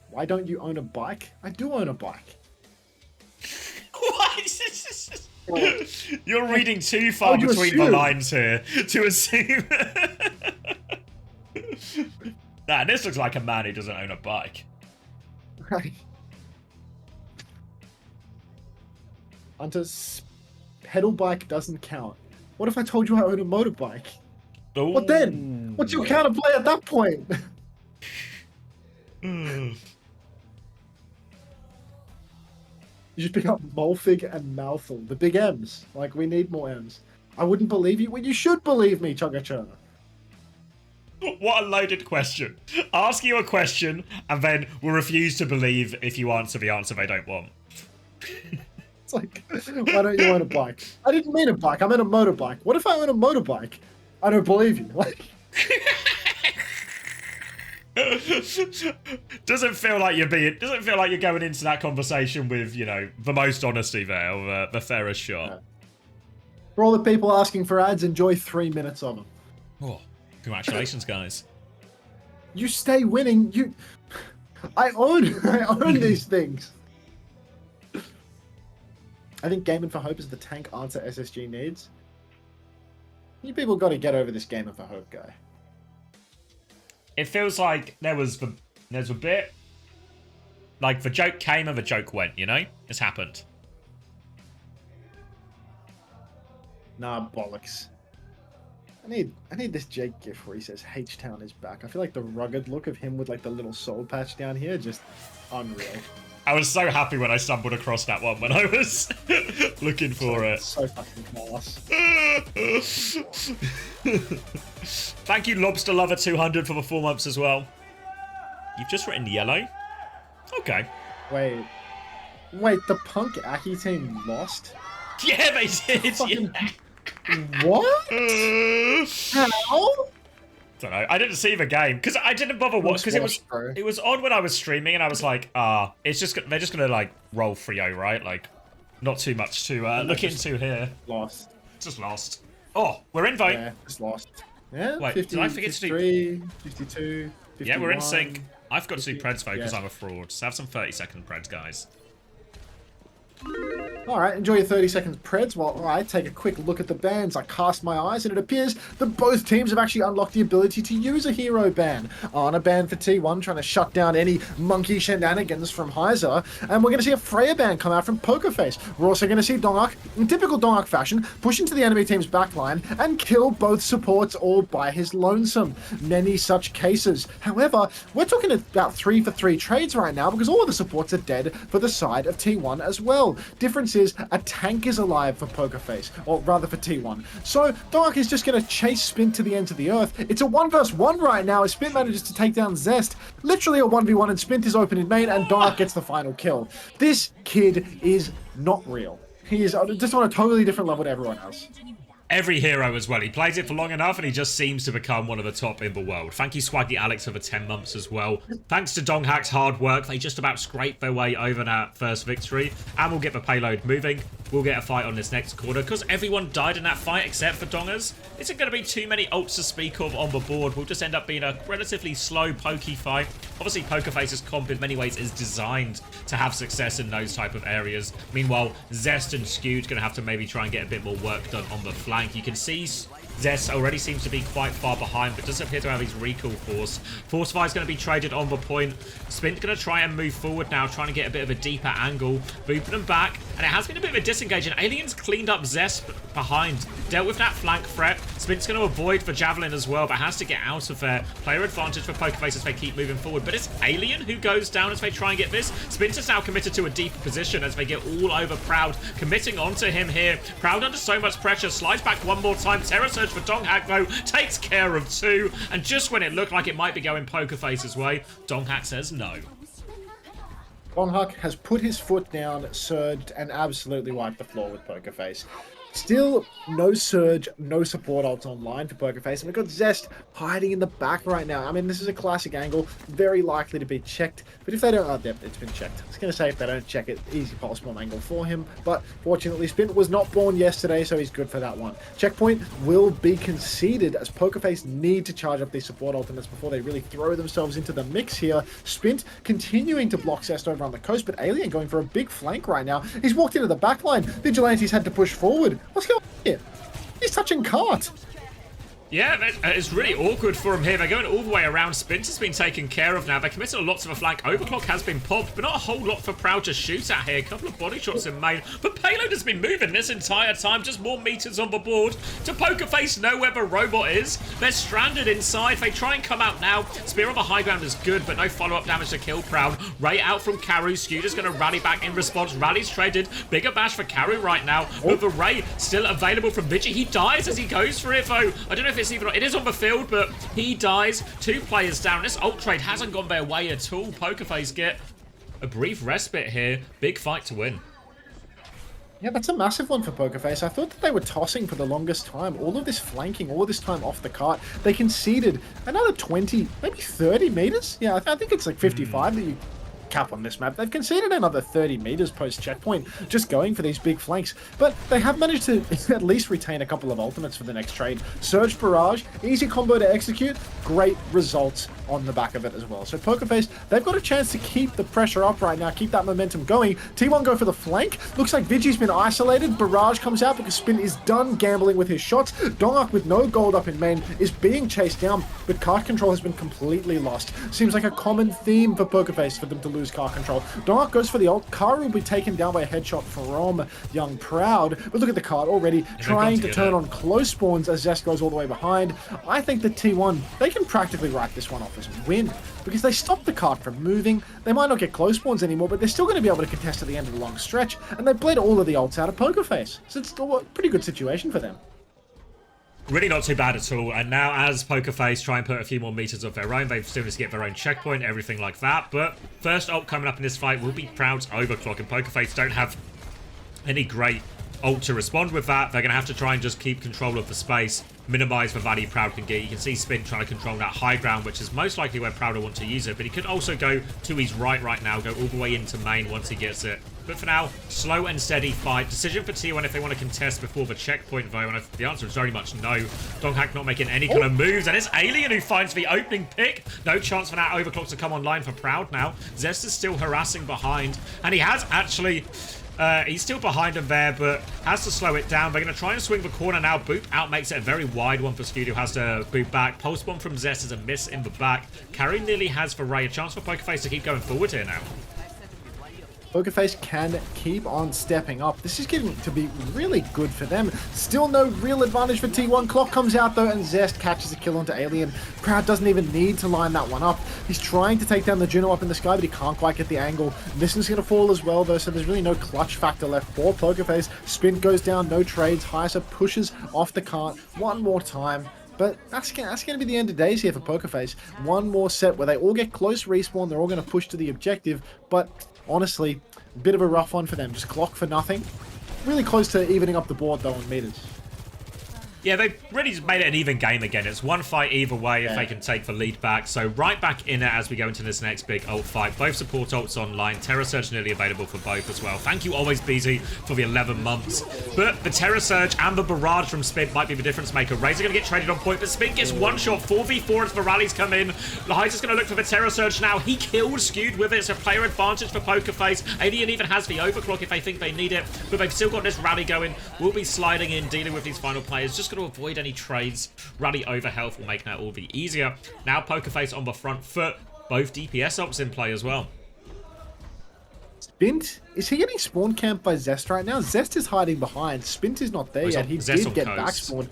Why don't you own a bike? I do own a bike. What? You're reading too far How'd you between the assume? lines here to assume. Nah, this looks like a man who doesn't own a bike. Right. Hunter's pedal bike doesn't count. What if I told you I own a motorbike? Ooh. What then? What's your counterplay at that point? You just pick up Molfig and Mouthful, the big M's. Like, we need more M's. I wouldn't believe you when you should believe me, Chugga. What a loaded question. Ask you a question, and then we'll refuse to believe if you answer the answer they don't want. It's like, why don't you own a bike? I didn't mean a bike, I meant a motorbike. What if I own a motorbike? I don't believe you. Like, doesn't feel like you're going into that conversation with, you know, the most honesty there, or the fairest shot. Yeah. For all the people asking for ads, enjoy 3 minutes of them. Oh, congratulations, guys. You stay winning. I own these things. I think Gaming for Hope is the tank answer SSG needs. You people got to get over this Gaming for Hope guy. It feels like there's a bit like the joke came and the joke went, you know? It's happened. Nah, bollocks. I need this Jake gif where he says H-Town is back. I feel like the rugged look of him with like the little soul patch down here, just unreal. I was so happy when I stumbled across that one when I was looking for it. So fucking class. Thank you, Lobster Lover 200 for the 4 months as well. You've just written yellow? Okay. Wait, the Punk Aki team lost? Yeah, they did. Fucking... Yeah. What? How? Don't know. I didn't see the game because I didn't bother watching because it was on when I was streaming and I was like, it's just they're just gonna like roll 3-0, right? Like, not too much to look into here. Lost. Just lost. Oh, we're in vote. Yeah, just lost. Yeah. Wait, 50, did I forget to do? 53, 52. 51, Yeah, we're in sync. I forgot to do 50, Preds vote because yeah. I'm a fraud. So have some 30-second Preds, guys. Alright, enjoy your 30 seconds Preds while I take a quick look at the bans. I cast my eyes and it appears that both teams have actually unlocked the ability to use a hero ban. Ana ban for T1, trying to shut down any monkey shenanigans from Heiser. And we're going to see a Freya ban come out from Pokerface. We're also going to see Dongak, in typical Dongak fashion, push into the enemy team's backline and kill both supports all by his lonesome. Many such cases. However, we're talking about 3 for 3 trades right now because all of the supports are dead for the side of T1 as well. Difference is a tank is alive for Pokerface, or rather for T1. So Dongak is just going to chase Spint to the ends of the earth. It's a 1 versus 1 right now as Spint manages to take down Zest. Literally a 1v1 and Spint is open in main and Dongak gets the final kill. This kid is not real. He is just on a totally different level to everyone else. Every hero as well. He plays it for long enough and he just seems to become one of the top in the world. Thank you, Swaggy Alex, for the 10 months as well. Thanks to Donghack's hard work, they just about scraped their way over that first victory. And we'll get the payload moving. We'll get a fight on this next quarter. Because everyone died in that fight except for Dongers, isn't going to be too many ults to speak of on the board. We'll just end up being a relatively slow, pokey fight. Obviously, Pokerface's comp in many ways is designed to have success in those type of areas. Meanwhile, Zest and Skewed going to have to maybe try and get a bit more work done on the flank. You can see Zest already seems to be quite far behind, but doesn't appear to have his recall force. Fortify is going to be traded on the point. Spint's going to try and move forward now, trying to get a bit of a deeper angle. Booping them back, and it has been a bit of a disengage, and Alien's cleaned up Zest behind. Dealt with that flank threat. Spint's going to avoid the Javelin as well, but has to get out of there. Player advantage for Pokerface as they keep moving forward, but it's Alien who goes down as they try and get this. Spint is now committed to a deeper position as they get all over Proud, committing onto him here. Proud under so much pressure, slides back one more time. Terror Surge for Donghack though, takes care of 2, and just when it looked like it might be going Pokerface's way, Donghack says no. Donghack has put his foot down, surged, and absolutely wiped the floor with Pokerface. Still, no Surge, no support ults online for Pokerface, and we've got Zest hiding in the back right now. I mean, this is a classic angle, very likely to be checked, but if they don't, it's been checked. I was going to say, if they don't check it, easy pulse bomb angle for him, but fortunately, Spint was not born yesterday, so he's good for that one. Checkpoint will be conceded as Pokerface need to charge up these support ultimates before they really throw themselves into the mix here. Spint continuing to block Zest over on the coast, but Alien going for a big flank right now. He's walked into the back line. Vigilante's had to push forward. What's going on here? He's touching cart. Yeah, it's really awkward for him here. They're going all the way around. Spinter's been taken care of now. They're committed a lot to the flank. Overclock has been popped, but not a whole lot for Proud to shoot at here. A couple of body shots in main. But Payload has been moving this entire time. Just more meters on the board. To Pokerface know where the robot is. They're stranded inside. They try and come out now. Spear on the high ground is good, but no follow-up damage to kill Proud. Ray out from Karu. Scooter's going to rally back in response. Rally's traded. Bigger bash for Karu right now. But the Ray still available from Vigi. He dies as he goes for it, though. I don't know if it's even... It is on the field, but he dies. 2 players down. This ult trade hasn't gone their way at all. Pokerface get a brief respite here. Big fight to win. Yeah, that's a massive one for Pokerface. I thought that they were tossing for the longest time. All of this flanking, all of this time off the cart. They conceded another 20, maybe 30 meters. Yeah, I think it's like 55 that you cap on this map. They've conceded another 30 meters post checkpoint, just going for these big flanks, but they have managed to at least retain a couple of ultimates for the next trade. Surge Barrage, easy combo to execute, great results on the back of it as well. So Pokerface, they've got a chance to keep the pressure up right now, keep that momentum going. T1 go for the flank. Looks like Vigi's been isolated. Barrage comes out because Spin is done gambling with his shots. Dongak with no gold up in main is being chased down, but card control has been completely lost. Seems like a common theme for Pokerface for them to lose card control. Dongak goes for the ult. Karu will be taken down by a headshot from Young Proud, but look at the card already trying to turn on close spawns as Zest goes all the way behind. I think that T1, they can practically write this one off as a win because they stopped the card from moving. They might not get close spawns anymore, but they're still going to be able to contest at the end of the long stretch, and they played all of the ults out of Pokerface. So it's still a pretty good situation for them. Really not too bad at all. And now as Pokerface try and put a few more meters of their own, they've still need to get their own checkpoint, everything like that. But first ult coming up in this fight will be Proud's Overclock, and Pokerface don't have any great ult to respond with that. They're going to have to try and just keep control of the space, minimize the value Proud can get. You can see Spin trying to control that high ground, which is most likely where Proud will want to use it, but he could also go to his right now, go all the way into main once he gets it. But for now, slow and steady fight. Decision for T1 if they want to contest before the checkpoint, though, and the answer is very much no. Donghack not making any kind of moves, and it's Alien who finds the opening pick. No chance for that Overclock to come online for Proud now. Zest is still harassing behind, and he has actually... he's still behind him there, but has to slow it down. They're going to try and swing the corner now. Boop out makes it a very wide one for Studio. Has to boot back. Pulse bomb from Zest is a miss in the back. Carry nearly has for Ray. A chance for Pokerface to keep going forward here now. Pokerface can keep on stepping up. This is getting to be really good for them. Still no real advantage for T1. Clock comes out though, and Zest catches a kill onto Alien. Proud doesn't even need to line that one up. He's trying to take down the Juno up in the sky, but he can't quite get the angle. This is going to fall as well though, so there's really no clutch factor left for Pokerface. Spin goes down, no trades. Hysa pushes off the cart one more time. But that's going to be the end of days here for Pokerface. One more set where they all get close respawn. They're all going to push to the objective, but honestly, a bit of a rough one for them. Just clock for nothing. Really close to evening up the board, though, on meters. Yeah, they've really just made it an even game again. It's one fight either way if they can take the lead back. So right back in it as we go into this next big ult fight. Both support ults online. Terror Surge nearly available for both as well. Thank you, Always Beezy, for the 11 months. But the Terror Surge and the Barrage from Spin might be the difference maker. Razor going to get traded on point, but Spin gets one shot. 4v4 as the rallies come in. Hyder's going to look for the Terror Surge now. He killed Skewed with it. It's a player advantage for Pokerface. Alien even has the Overclock if they think they need it. But they've still got this rally going. We'll be sliding in, dealing with these final players. Just going to avoid any trades. Rally over health will make that all the easier. Now Pokerface on the front foot. Both DPS ops in play as well. Spint, is he getting spawn camped by Zest right now? Zest is hiding behind. Spint is not there yet. He did get back spawned.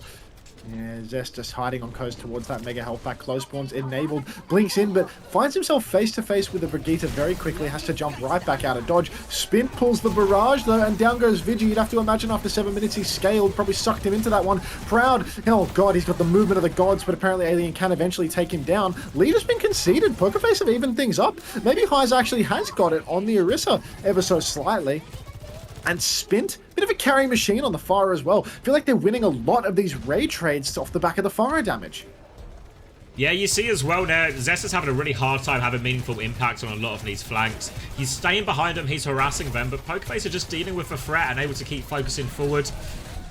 Yeah, Zest just hiding on coast towards that mega health pack. Close spawns enabled. Blinks in, but finds himself face to face with the Brigitte very quickly. Has to jump right back out of dodge. Spin pulls the barrage though, and down goes Vigi. You'd have to imagine after 7 minutes he's scaled. Probably sucked him into that one. Proud. Oh god, he's got the movement of the gods, but apparently Alien can eventually take him down. Lead has been conceded. Pokerface have evened things up. Maybe Hyze actually has got it on the Orisa ever so slightly. And Spint, bit of a carrying machine on the Fire as well. Feel like they're winning a lot of these raid trades off the back of the Fire damage. Yeah, you see as well now, Zest is having a really hard time having meaningful impact on a lot of these flanks. He's staying behind them, he's harassing them, but Pokerface are just dealing with the threat and able to keep focusing forward.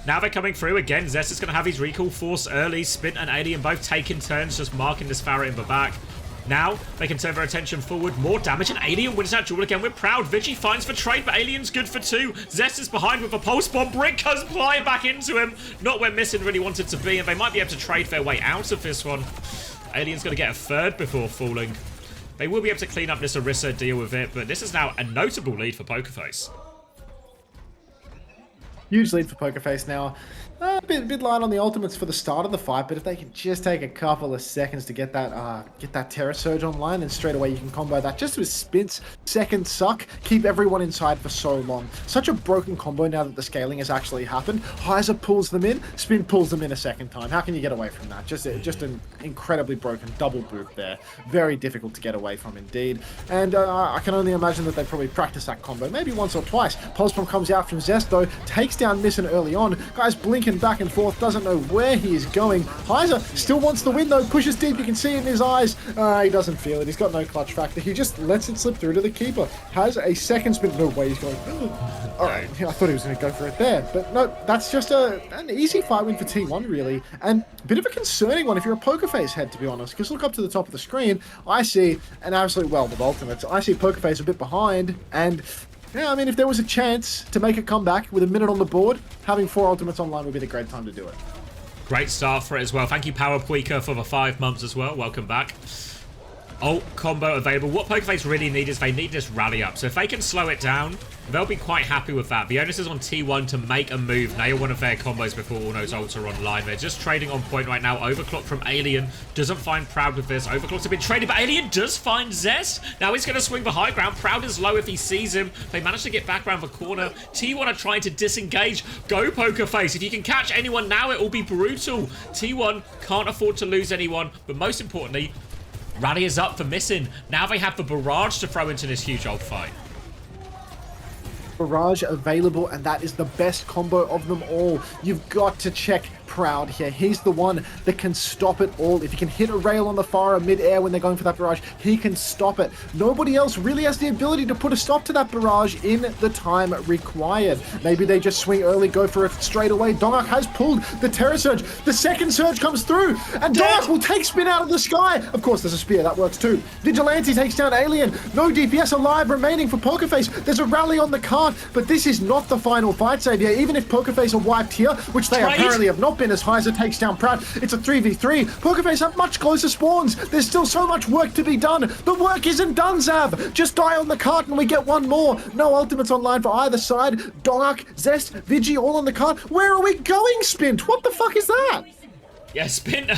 Now they're coming through again. Zest is going to have his recall force early. Spint and Alien both taking turns just marking this Farah in the back. Now, they can turn their attention forward. More damage, and Alien wins that duel again with Proud. Vigi finds for trade, but Alien's good for 2. Zest is behind with a pulse bomb. Brick goes flying back into him. Not where Missing really wanted to be, and they might be able to trade their way out of this one. Alien's going to get a 3rd before falling. They will be able to clean up this Orisa, deal with it, but this is now a notable lead for Pokerface. Huge lead for Pokerface now. A bit light on the ultimates for the start of the fight, but if they can just take a couple of seconds to get that Terror Surge online, and straight away you can combo that just with Spint's second suck, keep everyone inside for so long. Such a broken combo now that the scaling has actually happened. Heiser pulls them in, Spin pulls them in a second time. How can you get away from that? Just an incredibly broken double boot there. Very difficult to get away from indeed. And I can only imagine that they probably practice that combo maybe once or twice. Pulse Bomb comes out from Zest though, takes down Missing early on. Guys blinking back and forth, doesn't know where he is going. Heiser still wants the win though, pushes deep, you can see it in his eyes. He doesn't feel it, he's got no clutch factor. He just lets it slip through to the keeper. Has a second spin, no way he's going. Alright, I thought he was going to go for it there. But no, that's just an easy fight win for T1 really. And a bit of a concerning one if you're a Pokerface head, to be honest. Because look up to the top of the screen, I see an absolute well of ultimates. I see Pokerface a bit behind, and yeah, I mean, if there was a chance to make a comeback with a minute on the board, having 4 ultimates online would be the great time to do it. Great start for it as well. Thank you, Power Puika, for the 5 months as well. Welcome back. Ult combo available. What Pokerface really need is they need this rally up. So if they can slow it down, they'll be quite happy with that. The onus is on T1 to make a move, nail one of their combos before all those ults are online. They're just trading on point right now. Overclock from Alien. Doesn't find Proud with this. Overclocks have been traded, but Alien does find Zest. Now he's going to swing the high ground. Proud is low if he sees him. They manage to get back around the corner. T1 are trying to disengage. Go Pokerface. If you can catch anyone now, it will be brutal. T1 can't afford to lose anyone, but most importantly, Rally is up for Missing. Now they have the barrage to throw into this huge ult fight. Barrage available, and that is the best combo of them all. You've got to check Proud here. He's the one that can stop it all. If he can hit a rail on the Pharah mid-air when they're going for that barrage, he can stop it. Nobody else really has the ability to put a stop to that barrage in the time required. Maybe they just swing early, go for it straight away. Dongak has pulled the Terror Surge. The second surge comes through, and Dongak will take Spin out of the sky. Of course, there's a spear. That works too. Vigilante takes down Alien. No DPS alive remaining for Pokerface. There's a rally on the card, but this is not the final fight save here. Even if Pokerface are wiped here, which they apparently have not been, as Heiser takes down Proud. It's a 3v3. Pokerface have much closer spawns. There's still so much work to be done. The work isn't done, Zav. Just die on the cart and we get one more. No ultimates online for either side. Dongak, Zest, Vigi all on the cart. Where are we going, Spint? What the fuck is that? Yeah, Spin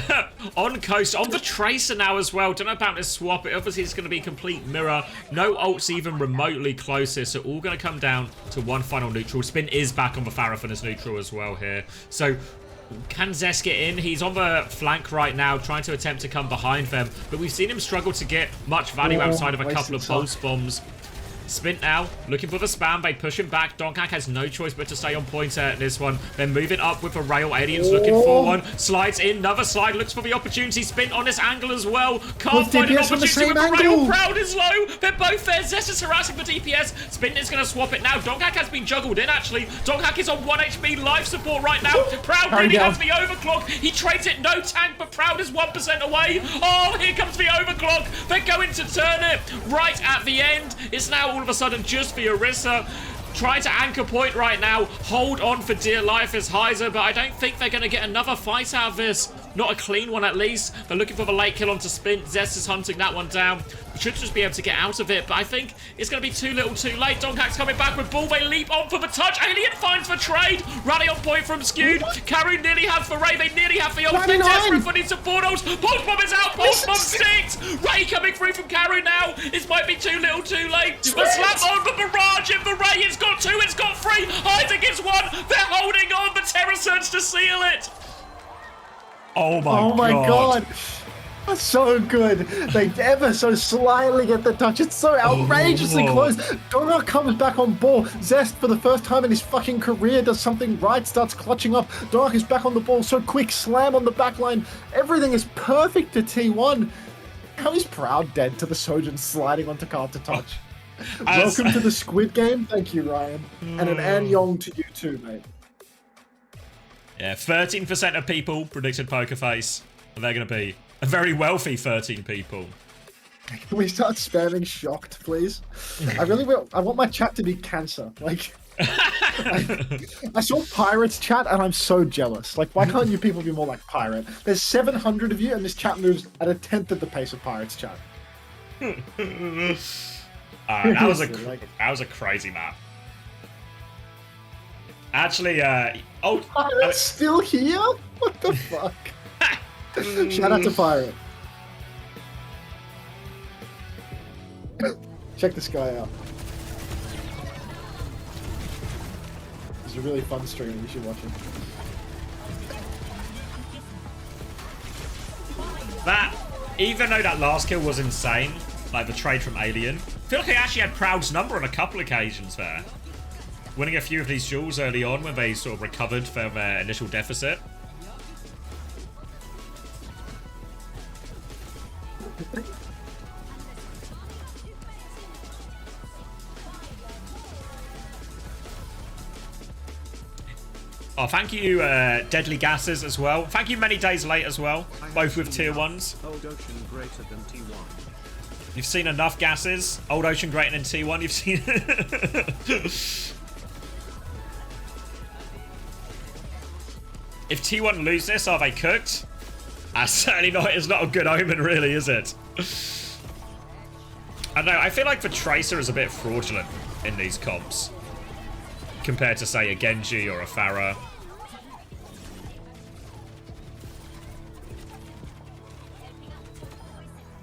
on coast, on the Tracer now as well. Don't know about this swap. Obviously, it's going to be complete mirror. No ults even remotely closer. So all going to come down to one final neutral. Spin is back on the Pharah as neutral as well here. So can Zest get in? He's on the flank right now, trying to attempt to come behind them. But we've seen him struggle to get much value outside of a couple of pulse bombs. Spint now, looking for the spam. They push him back. Donkak has no choice but to stay on point at this one. They're moving up with a rail. Alien's looking for one. Slides in, another slide, looks for the opportunity. Spint on this angle as well. Can't find an opportunity with the rail. Proud is low. They're both there. Zest is harassing for DPS. Spint is going to swap it now. Donkak has been juggled in, actually. Donkak is on 1 HP life support right now. Proud really has the overclock. He trades it, no tank, but Proud is 1% away. Oh, here comes the overclock. They're going to turn it right at the end. It's now all of a sudden just for Orisa. Trying to anchor point right now. Hold on for dear life as Heiser, but I don't think they're going to get another fight out of this. Not a clean one, at least. They're looking for the late kill onto Spin. Zest is hunting that one down. Should just be able to get out of it, but I think it's going to be too little too late. Donkak's coming back with ball. They leap on for the touch. Alien finds the trade. Rally on point from Skewed. Karu nearly has the Ray. They nearly have the ult. They're desperate for these support ults. Pulse Bomb is out. Pulse Bomb sticks. Ray coming through from Karu now. This might be too little too late. The slap on the barrage in the Ray. It's got 2. It's got 3. Heiser gets 1. They're holding on. The Terror Surge to seal it. Oh my god. That's so good. They ever so slightly get the touch. It's so outrageously close. Donut comes back on ball. Zest, for the first time in his fucking career, does something right, starts clutching up. Donut is back on the ball. So quick, slam on the back line. Everything is perfect to T1. How is Proud dead to the Sojourn sliding onto card to touch? Welcome to the Squid Game. Thank you, Ryan. And an Anyong to you too, mate. Yeah, 13% of people predicted Pokerface. They're going to be a very wealthy 13 people. Can we start spamming shocked, please? I really will. I want my chat to be cancer. Like, I saw Pirates chat and I'm so jealous. Like, why can't you people be more like Pirate? There's 700 of you and this chat moves at a tenth of the pace of Pirates chat. That was a crazy map. Actually, Pirate's still here? What the fuck? Shout out to Pirate. Check this guy out. It's a really fun stream. You should watch it. that, even though that last kill was insane, like the trade from Alien, I feel like I actually had Proud's number on a couple occasions there. Winning a few of these duels early on when they sort of recovered from their initial deficit. Oh, thank you, Deadly Gases as well. Thank you Many Days Late as well, both with tier 1s. Old Ocean greater than T1. You've seen enough gases. Old Ocean greater than T1, you've seen... If T1 lose this, are they cooked? Certainly not. It's not a good omen, really, is it? I don't know. I feel like the Tracer is a bit fraudulent in these comps compared to, say, a Genji or a Pharah.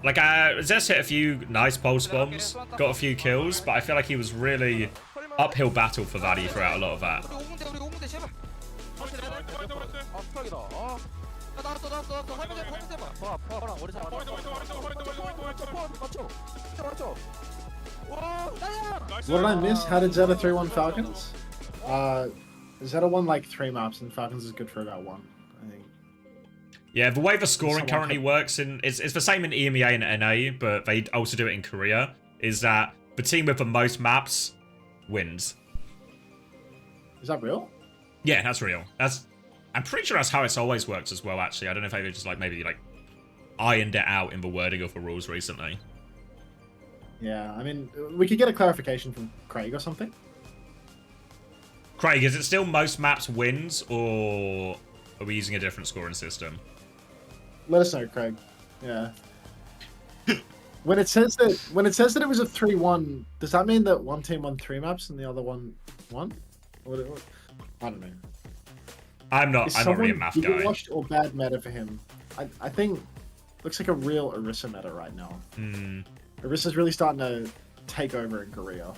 Like, Zest hit a few nice pulse bombs, got a few kills, but I feel like he was really uphill battle for value throughout a lot of that. What did I miss? How did Zeta 3-1 Falcons? Zeta won like 3 maps and Falcons is good for about 1, I think. Yeah, the way the scoring currently works, it's the same in EMEA and NA, but they also do it in Korea, is that the team with the most maps wins. Is that real? Yeah, that's real. I'm pretty sure that's how it's always worked as well, actually. I don't know if they just like maybe like ironed it out in the wording of the rules recently. Yeah, I mean, we could get a clarification from Craig or something. Craig, is it still most maps wins, or are we using a different scoring system? Let us know, Craig. Yeah. When it says that it was a 3-1, does that mean that one team won 3 maps and the other one won? Or I don't know. I'm not really a math guy. Watched or bad meta for him? I think looks like a real Orisa meta right now. Orisa's really starting to take over in Korea.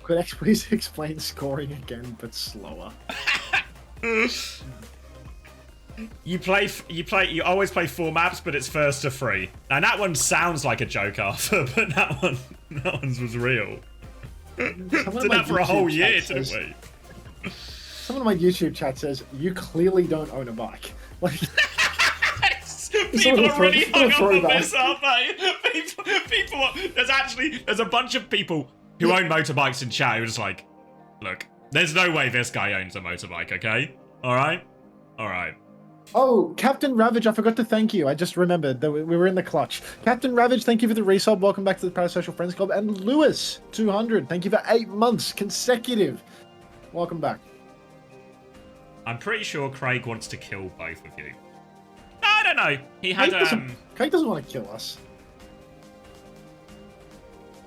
Could X please explain scoring again, but slower? You always play 4 maps, but it's first to 3. And that one sounds like a joke, Arthur, but that one was real. Did that for a whole year, didn't we? Someone in my YouTube chat says, you clearly don't own a bike. Like, people are really hung up on this, aren't they? There's a bunch of people who own motorbikes in chat who are just like, look, there's no way this guy owns a motorbike, okay? Alright? Alright. Oh, Captain Ravage, I forgot to thank you. I just remembered that we were in the clutch. Captain Ravage, thank you for the resub. Welcome back to the Parasocial Friends Club. And Lewis, 200, thank you for 8 months consecutive. Welcome back. I'm pretty sure Craig wants to kill both of you. I don't know. He had Craig doesn't want to kill us.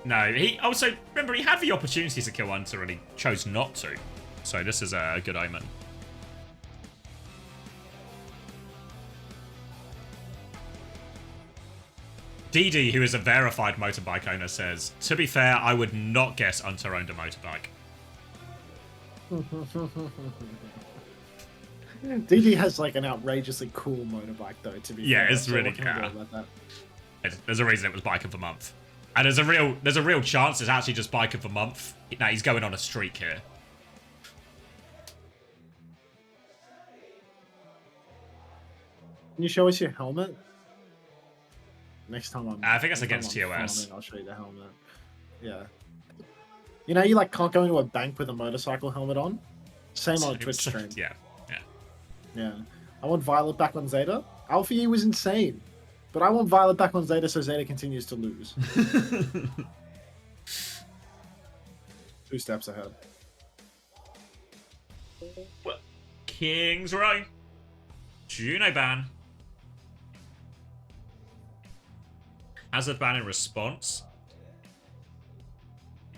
No, he also remember he had the opportunity to kill Unter and he chose not to. So this is a good omen. DD, who is a verified motorbike owner, says, to be fair, I would not guess Unter owned a motorbike. DD has like an outrageously cool motorbike though, to be fair. It's really cool. There's a reason it was Bike of the Month. And there's a real chance it's actually just Bike of the Month. Now he's going on a streak here. Can you show us your helmet? Next time I think that's against TOS. Farming, I'll show you the helmet. Yeah. You know, you like can't go into a bank with a motorcycle helmet on? Same on a Twitch stream. Yeah. Yeah. I want Violet back on Zeta. Alpha E was insane. But I want Violet back on Zeta so Zeta continues to lose. 2 steps ahead. King's Row. Juno ban. Hazard ban in response.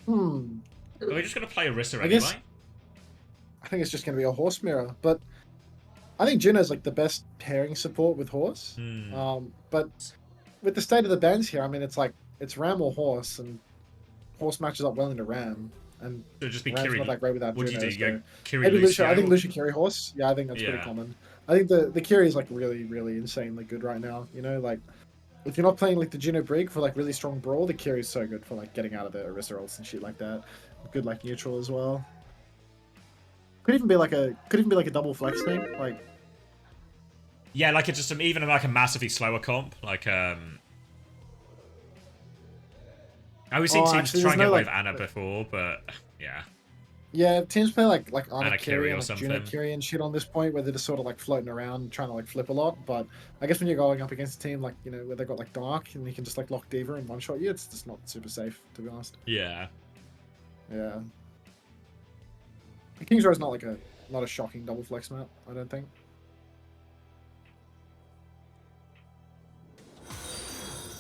Are we just going to play Orisa anyway? guess- I think it's just going to be a horse mirror, but I think Juno's like the best pairing support with horse. But with the state of the bans here, I mean, it's like it's ram or horse, and horse matches up well into ram, and So just be ram's Kiri. not that great without What do you Juno. do? You go Kiri Maybe Lucia. I think Lucio? Lucia Kiri horse. Yeah, I think that's Yeah. pretty common. I think the Kiri is like really, really insanely good right now. You know, like if you're not playing like the Juno Brig for like really strong brawl, the Kiri is so good for like getting out of the Orisa ults and shit like that. Good like neutral as well. Could even be like a double flex thing. Like Yeah, like it's just even like a massively slower comp. Like I always seen teams actually, try and there's get no, away with like- Anna before, but yeah. yeah, teams play like Ana Ana Kiri Kiri or and like Juno something. Kiri and shit on this point where they're just sort of like floating around trying to like flip a lot. But I guess when you're going up against a team like, you know, where they've got like Dark and you can just like lock Diva and one shot you, it's just not super safe, to be honest. Yeah. Yeah. King's Row is not a shocking double flex map, I don't think.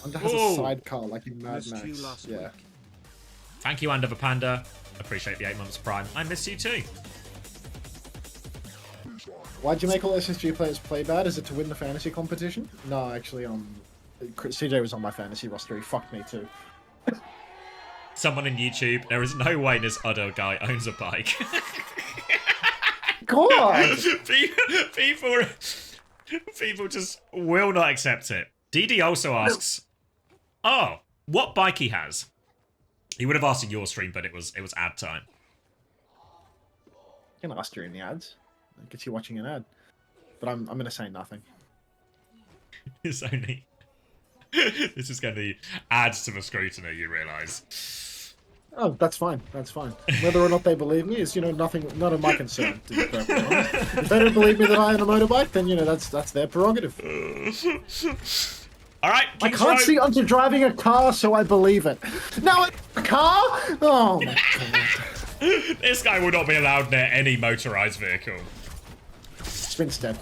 Under has Whoa. a sidecar like in Mad Missed you Max. last Yeah. week. Thank you, Under the Panda. Appreciate the 8 months prime. I miss you too. Why'd you make all SSG players play bad? Is it to win the fantasy competition? No, actually, CJ was on my fantasy roster. He fucked me too. Someone in YouTube, there is no way this other guy owns a bike. God! people just will not accept it. DD also asks, oh, what bike he has? He would have asked in your stream, but it was ad time. You can ask during the ads. It gets you watching an ad. But I'm gonna say nothing. It's only... this is going to add to the scrutiny, you realise. Oh, that's fine. That's fine. Whether or not they believe me is, you know, none of my concern, to be perfectly honest. If they don't believe me that I own a motorbike, then, you know, that's their prerogative. All right, I King's can't Row. see Unter driving a car, so I believe it. Now a car? Oh my god. This guy will not be allowed near any motorized vehicle. Spin's dead.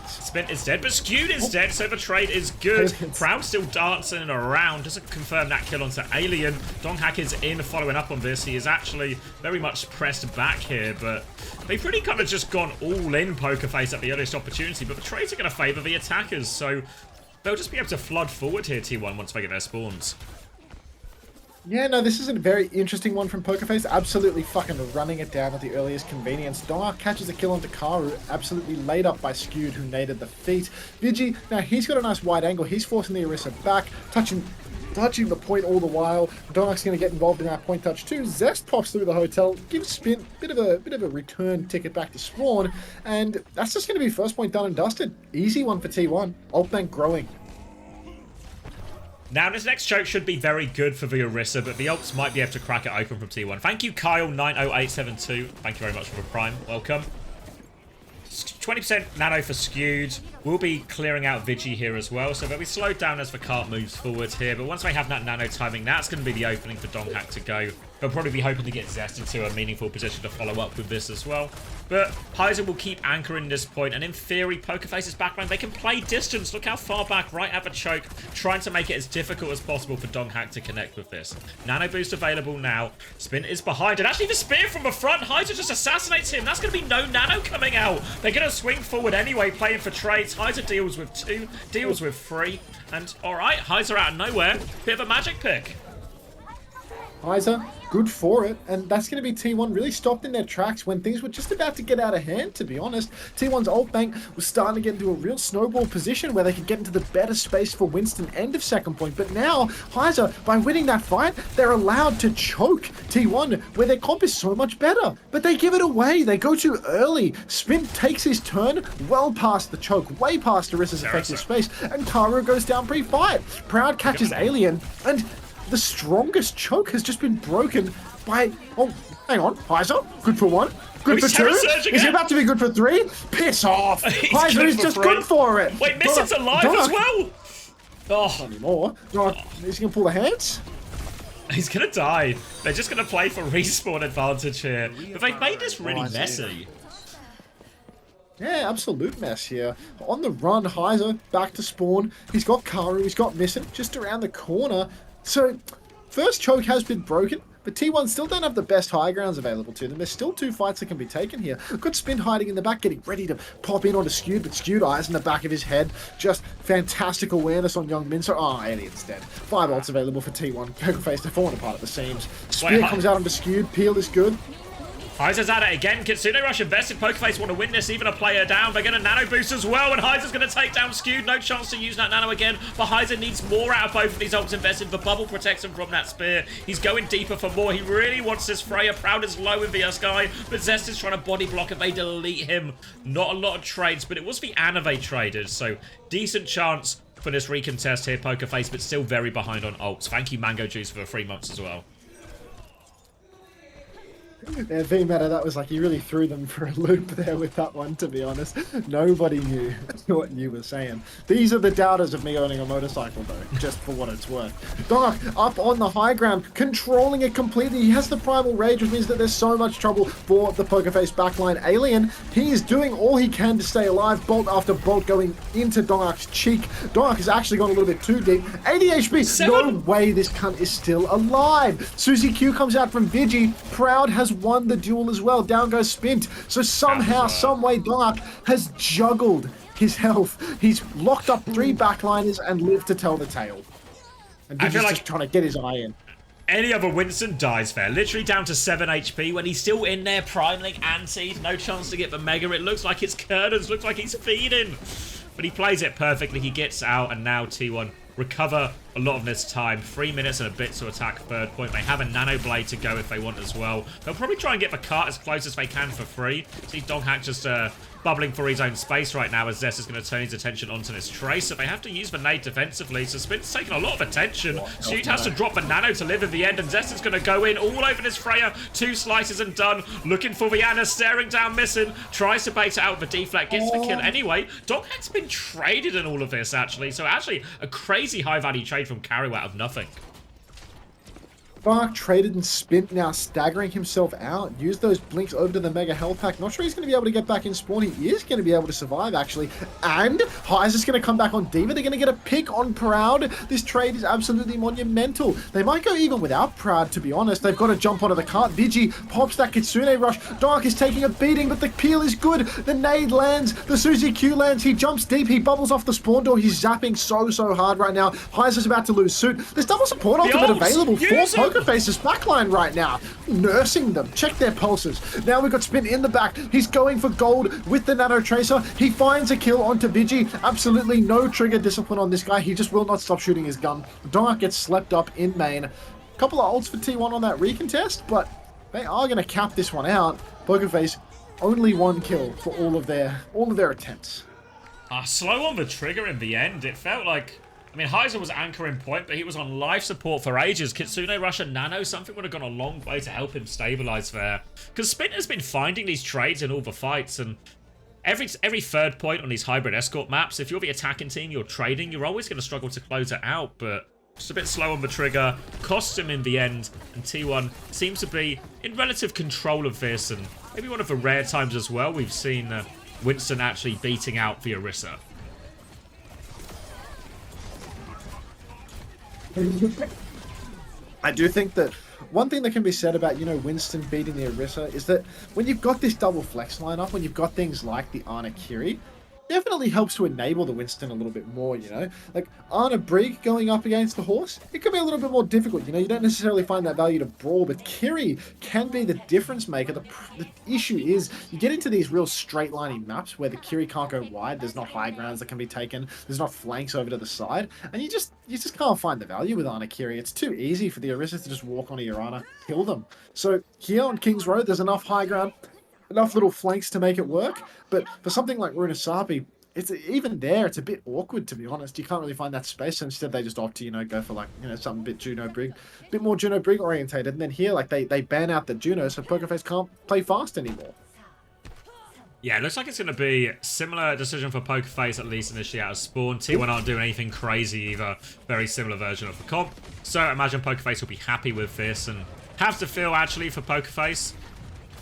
Spin is dead, but Skewed is dead, so the trade is good. Proud still dancing around. Doesn't confirm that kill onto Alien. Donghack is in following up on this. He is actually very much pressed back here, but they've pretty kind of just gone all in Poker Face at the earliest opportunity, but the trades are going to favour the attackers, so they'll just be able to flood forward here, T1, once they get their spawns. Yeah, no, this is a very interesting one from Pokerface. Absolutely fucking running it down at the earliest convenience. Donghack catches a kill onto Karu, absolutely laid up by Skewed, who naded the feet. Vigi, now he's got a nice wide angle. He's forcing the Orisa back, touching the point all the while. Donghack's going to get involved in that point touch too. Zest pops through the hotel, gives Spin bit of a return ticket back to spawn, and that's just going to be first point done and dusted. Easy one for T1. Ult bank growing. Now, this next choke should be very good for the Orisa, but the ults might be able to crack it open from T1. Thank you, Kyle90872. Thank you very much for the prime. Welcome. 20% nano for Skewed. We'll be clearing out Vigi here as well, so they'll be slowed down as the cart moves forward here. But once they have that nano timing, that's going to be the opening for Donghack to go. They'll probably be hoping to get Zest into a meaningful position to follow up with this as well. But Heiser will keep anchoring this point, and in theory, Pokerface's backline, they can play distance. Look how far back, right at the choke, trying to make it as difficult as possible for Donghack to connect with this. Nano boost available now. Spin is behind, and actually the spear from the front, Heiser just assassinates him. That's going to be no nano coming out. They're going to swing forward anyway, playing for trades. Heiser deals with 2, deals with 3, and alright, Heiser out of nowhere. Bit of a magic pick. Heiser, good for it, and that's going to be T1 really stopped in their tracks when things were just about to get out of hand, to be honest. T1's ult bank was starting to get into a real snowball position where they could get into the better space for Winston end of second point, but now Heiser, by winning that fight, they're allowed to choke T1 where their comp is so much better, but they give it away. They go too early. Spin takes his turn well past the choke, way past Orisa's effective space, and Karu goes down pre-fight. Proud catches Alien, and the strongest choke has just been broken by... Oh, hang on. Heiser, good for one. Good for he's 2? terror-surging Is he it. about to be good for 3? Piss off! He's Heiser good is for just 3. good for it! Wait, Misson's alive as well! Not Oh, anymore. Is he gonna pull the hands? he's gonna die. They're just gonna play for respawn advantage here. But they've made this really messy. Yeah, absolute mess here. On the run, Heiser back to spawn. He's got Karu, he's got Missing just around the corner. So, first choke has been broken, but T1 still don't have the best high grounds available to them. There's still 2 fights that can be taken here. Good Spin hiding in the back, getting ready to pop in onto Skewed, but Skewed eyes in the back of his head. Just fantastic awareness on Young Min. So, Alien's dead. 5 ults available for T1. Pokerface to falling apart at the seams. Spear comes out onto Skewed. Peel is good. Heiser's at it again. Kitsune Rush invested. Pokerface want to win this, even a player down. They're going to nano boost as well, and Heiser's going to take down Skewed. No chance to use that nano again, but Heiser needs more out of both of these ults invested. The bubble protects him from that spear. He's going deeper for more. He really wants this Freya. Proud is low in VS Guy, but Zest is trying to body block and they delete him. Not a lot of trades, but it was the Ana they traded, so decent chance for this recontest here, Pokerface, but still very behind on ults. Thank you, Mango Juice, for the 3 months as well. Yeah, V-Meta, that was like, you really threw them for a loop there with that one, to be honest. Nobody knew what you were saying. These are the doubters of me owning a motorcycle, though, just for what it's worth. Dongak up on the high ground, controlling it completely. He has the Primal Rage, which means that there's so much trouble for the Pokerface backline. Alien, he is doing all he can to stay alive, bolt after bolt going into Dongak's cheek. Dongak has actually gone a little bit too deep. 80 HP, no way this cunt is still alive. Susie Q comes out from Vigi. Proud has won the duel as well. Down goes Spint. So somehow, some way, Dongak has juggled his health. He's locked up 3 backliners and lived to tell the tale. And I feel like just trying to get his eye in. Any other Winston dies fair. Literally down to 7 HP when he's still in there. Prime Link anti. No chance to get the Mega. It looks like it's Curtains. Looks like he's feeding. But he plays it perfectly. He gets out and now T1 recover a lot of this time. 3 minutes and a bit to attack third point. They have a Nano Blade to go if they want as well. They'll probably try and get the cart as close as they can for free. See Donghack just bubbling for his own space right now as Zest is going to turn his attention onto this Trace. So they have to use the nade defensively. So Spin's taking a lot of attention. Shoot has to drop the Nano to live in the end. And Zest is going to go in all over this Freya. 2 slices and done. Looking for the Ana, staring down, missing. Tries to bait it out with the deflect. Gets the kill anyway. Donghack's been traded in all of this actually. So actually a crazy high value trade from Karu out of nothing. Bark traded and Spint now staggering himself out. Use those blinks over to the Mega Health Pack. Not sure he's going to be able to get back in spawn. He is going to be able to survive, actually. And Heiser's going to come back on Diva. They're going to get a pick on Proud. This trade is absolutely monumental. They might go even without Proud, to be honest. They've got to jump onto the cart. Vigi pops that Kitsune Rush. Dark is taking a beating, but the peel is good. The nade lands. The Suzy Q lands. He jumps deep. He bubbles off the spawn door. He's zapping so hard right now. Heiser's about to lose suit. There's double support ultimate available for Pokerface's backline right now, nursing them. Check their pulses. Now we've got Spin in the back. He's going for gold with the Nano Tracer. He finds a kill onto Vigi. Absolutely no trigger discipline on this guy. He just will not stop shooting his gun. Dark gets slept up in main. Couple of ults for T1 on that recontest, but they are going to cap this one out. Pokerface only 1 kill for all of their attempts. Slow on the trigger in the end. It felt like, I mean, Heiser was anchoring point, but he was on life support for ages. Kitsune Rush and Nano, something would have gone a long way to help him stabilize there. Because Spin has been finding these trades in all the fights, and every third point on these hybrid escort maps, if you're the attacking team, you're trading, you're always going to struggle to close it out, but just a bit slow on the trigger, costs him in the end, and T1 seems to be in relative control of this, and maybe one of the rare times as well we've seen Winston actually beating out the Orisa. I do think that one thing that can be said about, Winston beating the Orisa is that when you've got this double flex lineup, when you've got things like the Ana Kiri, definitely helps to enable the Winston a little bit more, Like, Ana Brig going up against the horse, it could be a little bit more difficult, you don't necessarily find that value to brawl, but Kiri can be the difference maker. The issue is, you get into these real straight-liney maps where the Kiri can't go wide, there's not high grounds that can be taken, there's not flanks over to the side, and you just can't find the value with Ana Kiri. It's too easy for the Orisa to just walk onto your Ana, kill them. So here on King's Road, there's enough high ground, enough little flanks to make it work, but for something like Runasapi, it's even there, it's a bit awkward, to be honest. You can't really find that space, so instead they just opt to, go for something a bit Juno Brig, a bit more Juno Brig orientated, and then here, they ban out the Juno, so Pokerface can't play fast anymore. Yeah, it looks like it's going to be similar decision for Pokerface, at least initially out of spawn. T1 aren't doing anything crazy either. Very similar version of the comp. So I imagine Pokerface will be happy with this and have to feel, actually, for Pokerface,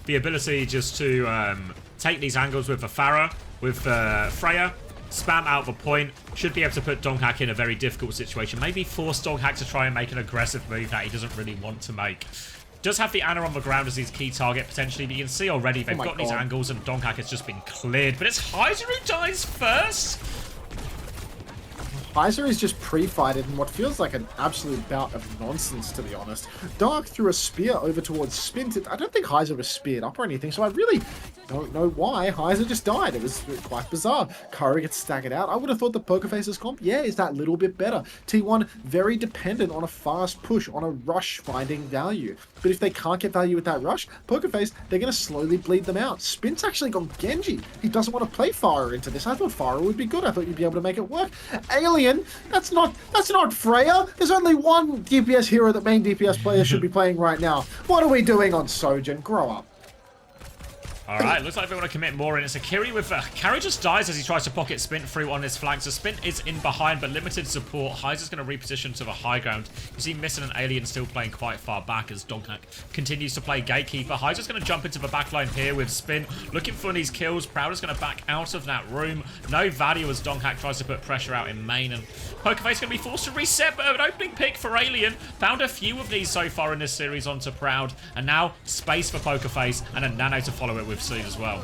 the ability just to take these angles with the Pharah, with Freya, spam out the point, should be able to put Donghak in a very difficult situation. Maybe force Donghak to try and make an aggressive move that he doesn't really want to make. Does have the Ana on the ground as his key target, potentially, but you can see already they've got these angles and Donghak has just been cleared. But it's Heiser who dies first! Heiser is just pre-fighted in what feels like an absolute bout of nonsense, to be honest. Dark threw a spear over towards Spint. I don't think Heiser was speared up or anything, so I really don't know why Heiser just died. It was quite bizarre. Curry gets staggered out. I would have thought the Pokerface's comp, yeah, is that little bit better. T1 very dependent on a fast push, on a rush finding value. But if they can't get value with that rush, Pokerface, they're going to slowly bleed them out. Spint's actually gone Genji. He doesn't want to play Pharah into this. I thought Pharah would be good. I thought you'd be able to make it work. Alien, that's not Freya. There's only one DPS hero that main DPS players should be playing right now. What are we doing on Sojin? Grow up. Alright, looks like they want to commit more in. It's Akiri with... Carry just dies as he tries to pocket Spint through on his flank. So Spint is in behind, but limited support. Heiser's going to reposition to the high ground. You see Missing and Alien still playing quite far back as Donghak continues to play Gatekeeper. Heiser's going to jump into the backline here with Spint, looking for these kills. Proud is going to back out of that room. No value as Donghak tries to put pressure out in main. And Pokerface going to be forced to reset, but an opening pick for Alien. Found a few of these so far in this series onto Proud. And now space for Pokerface and a Nano to follow it with soon as well.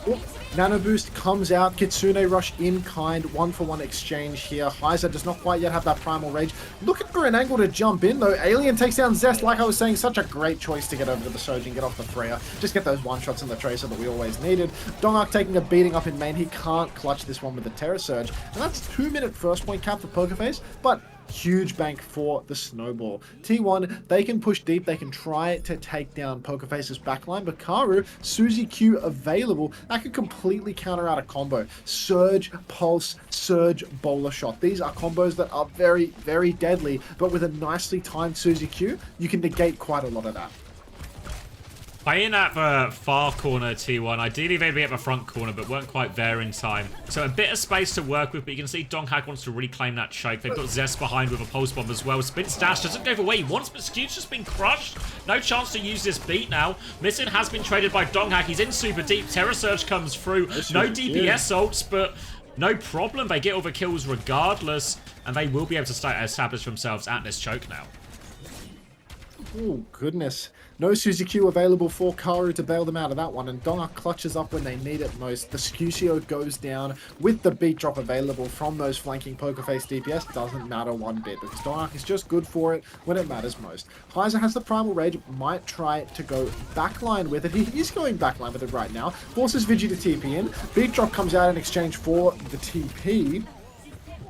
Oh, Nano Boost comes out. Kitsune Rush in kind. 1-for-1 exchange here. Heiser does not quite yet have that Primal Rage. Looking for an angle to jump in, though. Alien takes down Zest. Like I was saying, such a great choice to get over to the Sojin, get off the Freya. Just get those one-shots in the Tracer that we always needed. Donghak taking a beating up in main. He can't clutch this one with the Terror Surge. And that's 2-minute first point cap for Pokerface, but huge bank for the Snowball. T1, they can push deep. They can try to take down Pokerface's backline, but Karu, Suzy Q available. That could completely counter out a combo. Surge, Pulse, Surge, Bowler Shot. These are combos that are very, very deadly, but with a nicely timed Suzy Q, you can negate quite a lot of that. Playing at the far corner, T1. Ideally, they'd be at the front corner, but weren't quite there in time. So a bit of space to work with, but you can see Donghak wants to reclaim that choke. They've got Zest behind with a Pulse Bomb as well. Spint's dash doesn't go the way he wants, but Skew's just been crushed. No chance to use this beat now. Missing has been traded by Donghak. He's in super deep. Terror Surge comes through. No DPS ults, but no problem. They get all the kills regardless, and they will be able to establish themselves at this choke now. Oh, goodness. No Suzy Q available for Karu to bail them out of that one, and Donghak clutches up when they need it most. The Scucio goes down with the beat drop available from those flanking Pokerface DPS. Doesn't matter one bit, because Donghak is just good for it when it matters most. Heiser has the Primal Rage, might try to go backline with it. He is going backline with it right now. Forces Vigi to TP in. Beat drop comes out in exchange for the TP.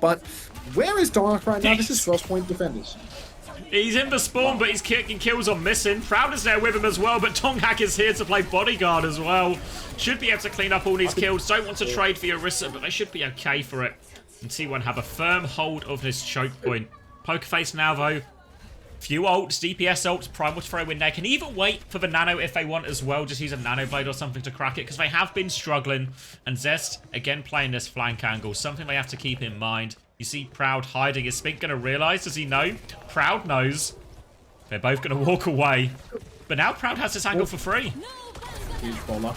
But where is Donghak right now? This is first point defenders. He's in the spawn, but he's kicking kills on Missing. Proud is there with him as well, but Donghak is here to play bodyguard as well. Should be able to clean up all these kills. Don't want to trade for Orisa, but they should be okay for it. And T1 have a firm hold of this choke point. Pokerface now, though. Few ults, DPS ults, Primal to throw in there. Can even wait for the Nano if they want as well. Just use a Nano Blade or something to crack it, because they have been struggling. And Zest, again, playing this flank angle. Something they have to keep in mind. You see Proud hiding. Is Spink going to realise? Does he know? Proud knows. They're both going to walk away. But now Proud has this angle for free. Huge bowler.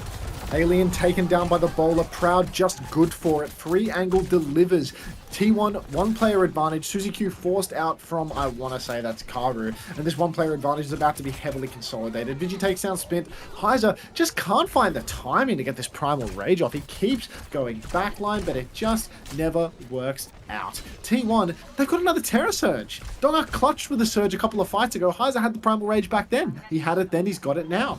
Alien taken down by the bowler. Proud just good for it. Free angle delivers. T1, one player advantage. Suzy Q forced out from, I want to say that's Karu. And this one player advantage is about to be heavily consolidated. Vigi takes down Spint. Heiser just can't find the timing to get this Primal Rage off. He keeps going backline, but it just never works out. T1, they've got another Terror Surge. Donghak clutched with the Surge a couple of fights ago. Heiser had the Primal Rage back then. He had it then, he's got it now.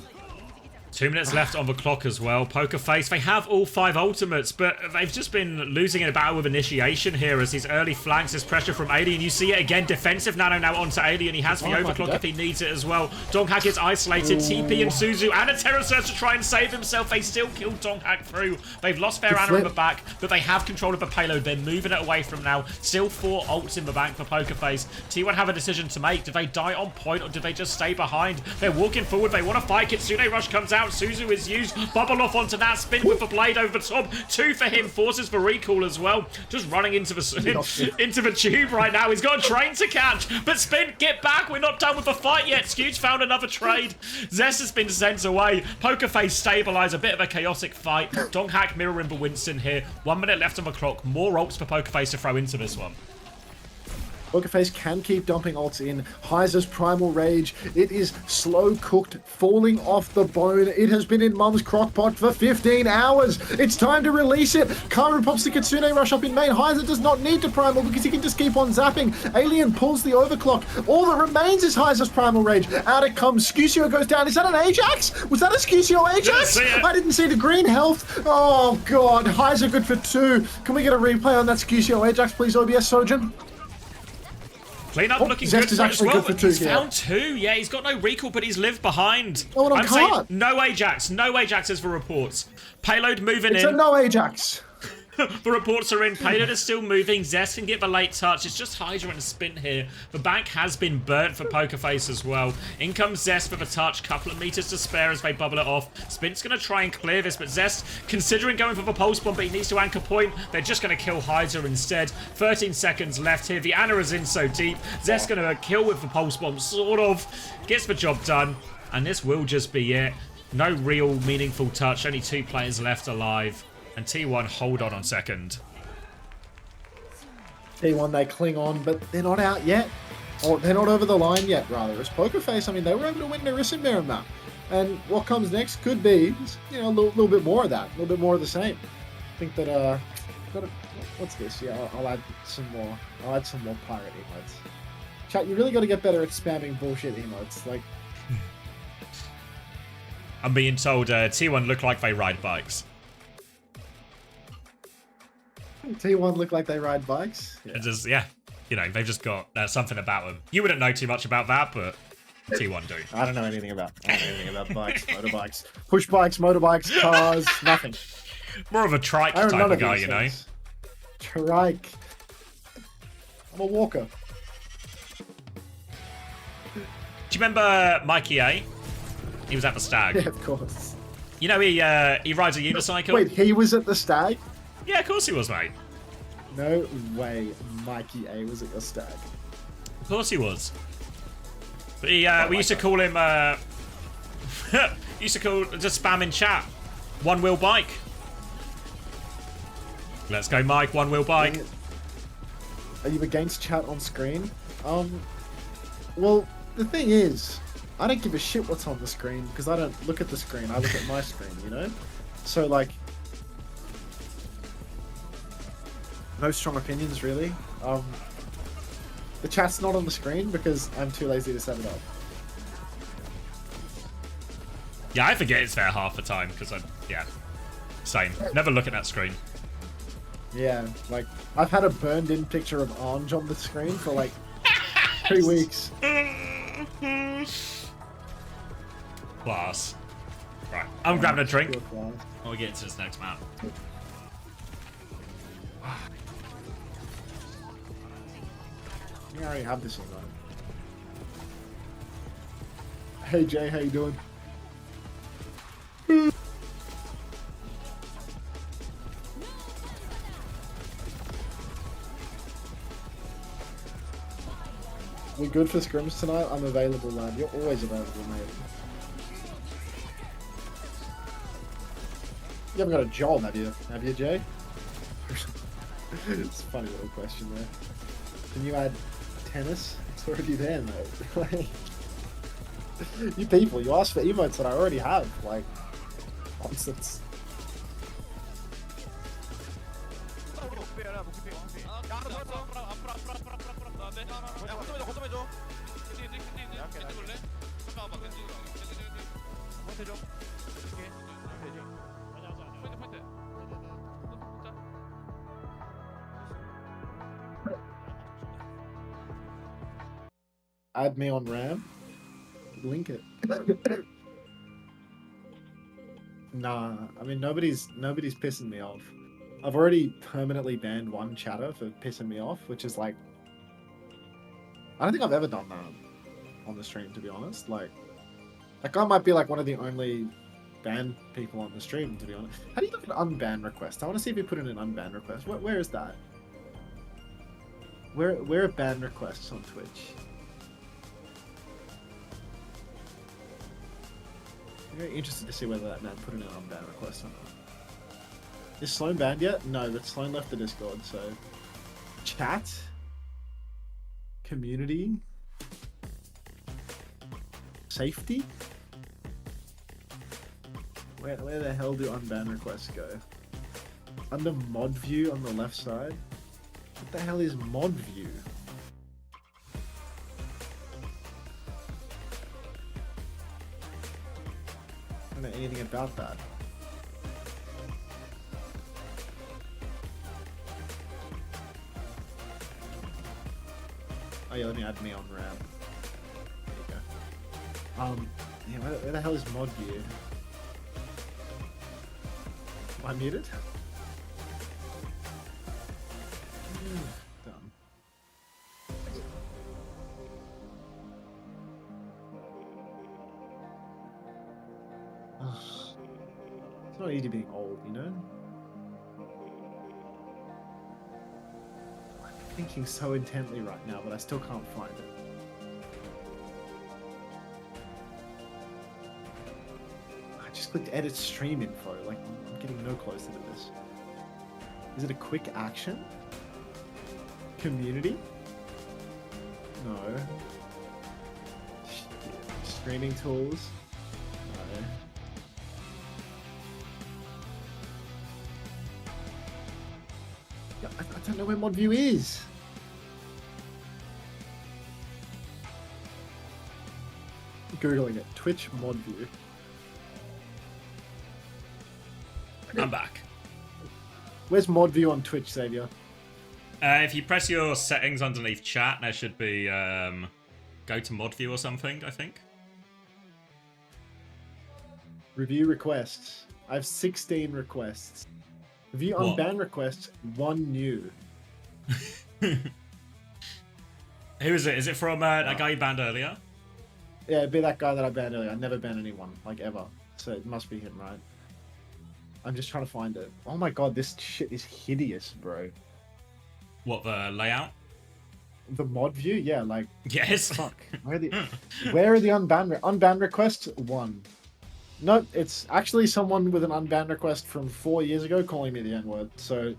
2 minutes left on the clock as well. Pokerface, they have all 5 ultimates, but they've just been losing in a battle with initiation here as these early flanks, this pressure from Alien. You see it again, defensive Nano now onto Alien. He has the overclock if he needs it as well. Donghak is isolated. TP and Suzu and a Terror Surge to try and save himself. They still kill Donghak through. They've lost their Ana in the back, but they have control of the payload. They're moving it away from now. Still 4 ults in the bank for Pokerface. T1 have a decision to make. Do they die on point or do they just stay behind? They're walking forward. They want to fight. Kitsune Rush comes out. out. Suzu is used. Bubble off onto that. Spin with the blade over the top. 2 for him. Forces for recall as well. Just running into the tube right now. He's got a train to catch. But Spin, get back. We're not done with the fight yet. Skew's found another trade. Zest has been sent away. Pokerface stabilize. A bit of a chaotic fight. Donghack mirroring for Winston here. 1 minute left on the clock. More ults for Pokerface to throw into this one. Pokerface can keep dumping ults in. Heiser's Primal Rage. It is slow cooked, falling off the bone. It has been in Mum's crockpot for 15 hours. It's time to release it. Karu pops the Kitsune rush up in main. Heiser does not need to Primal because he can just keep on zapping. Alien pulls the overclock. All that remains is Heiser's Primal Rage. Out it comes. Scucio goes down. Is that an Ajax? Was that a Scucio Ajax? I didn't see the green health. Oh, God. Heiser good for 2. Can we get a replay on that Scucio Ajax, please, OBS Sojourn? Clean up looking Zest good is for it as actually well. good for 2, He's yeah. found 2. Yeah, he's got no recall, but he's lived behind. Oh, and I'm saying cart. no Ajax. No Ajaxes for reports. Payload moving It's in. a no Ajax. The reports are in. Payload is still moving. Zest can get the late touch. It's just Hydra and Spin here. The bank has been burnt for Pokerface as well. In comes Zest for the touch. Couple of meters to spare as they bubble it off. Spin's going to try and clear this, but Zest, considering going for the pulse bomb, but he needs to anchor point. They're just going to kill Hydra instead. 13 seconds left here. The Ana is in so deep. Zest going to kill with the pulse bomb, sort of. Gets the job done. And this will just be it. No real meaningful touch. Only 2 players left alive. And T1 hold on second. T1, they cling on, but they're not out yet. Or they're not over the line yet, rather. As Pokerface, I mean, they were able to win Nerissa Merrimack. And what comes next could be, you know, a little bit more of that. A little bit more of the same. I think that, what's this? Yeah, I'll add some more. I'll add some more pirate emotes. Chat, you really got to get better at spamming bullshit emotes. Like, I'm being told T1 look like they ride bikes. T1 look like they ride bikes. Yeah. Just, yeah, you know, they've just got something about them. You wouldn't know too much about that, but T1 do. I don't know anything about bikes, motorbikes, push bikes, motorbikes, cars, nothing. More of a trike I don't type know of guy, you know. things. Trike. I'm a walker. Do you remember Mikey A? He was at the Stag. Yeah, of course. You know, he rides a unicycle. Wait, he was at the Stag? Yeah, of course he was, mate. No way Mikey A was at your Stag. Of course he was. But he, we used to call him, used to call, just spam in chat, one wheel bike. Let's go, Mike, one wheel bike. Are you against chat on screen? Well, the thing is, I don't give a shit what's on the screen because I don't look at the screen, I look at my screen, you know? So, like, no strong opinions, really. The chat's not on the screen because I'm too lazy to set it up. Yeah, I forget it's there half the time because same. Never look at that screen. Yeah, like, I've had a burned-in picture of Ange on the screen for, like, 3 weeks. Class. Right, I'm grabbing a drink while we get into this next map. I already have this one, though. Hey, Jay, how you doing? We good for scrims tonight? I'm available, lad. You're always available, mate. You haven't got a job, have you? Have you, Jay? It's a funny little question there. Can you add tennis? It's already there, mate. You people, you ask for emotes that I already have. Like, nonsense. Add me on RAM. Link it. Nah, I mean nobody's pissing me off. I've already permanently banned one chatter for pissing me off, which is like, I don't think I've ever done that on the stream, to be honest. Like, that guy might be like one of the only ban people on the stream, to be honest. How do you look at unban requests? I want to see if you put in an unban request. Where is that? Where are ban requests on Twitch? I'm very interested to see whether that man put in an unban request or not. Is Sloan banned yet? No, but Sloan left the Discord, so... Chat? Community? Safety? Where the hell do unban requests go? Under mod view on the left side? What the hell is mod view? I don't know anything about that. Oh yeah, let me add me on RAM. There you go. Yeah, where the hell is mod view? Am I muted? Dumb. Ugh. It's not easy being old, you know? I'm thinking so intently right now, but I still can't find it. I just clicked edit stream info, like I'm getting no closer to this. Is it a quick action? Community? No. Streaming tools? No. Yeah, I don't know where mod view is. Googling it. Twitch mod view. I'm back. Where's mod view on Twitch, Xavier? If you press your settings underneath chat, there should be go to mod view or something, I think. Review requests. I have 16 requests. Review What? unban requests, 1 new. Who is it? Is it from that guy you banned earlier? Yeah, it'd be that guy that I banned earlier. I never banned anyone, like ever. So it must be him, right? I'm just trying to find it. Oh my god, this shit is hideous, bro. What, the layout? The mod view? Yeah, like, Yes. fuck. Where are the unban requests? 1. No, it's actually someone with an unban request from 4 years ago calling me the N-word. So,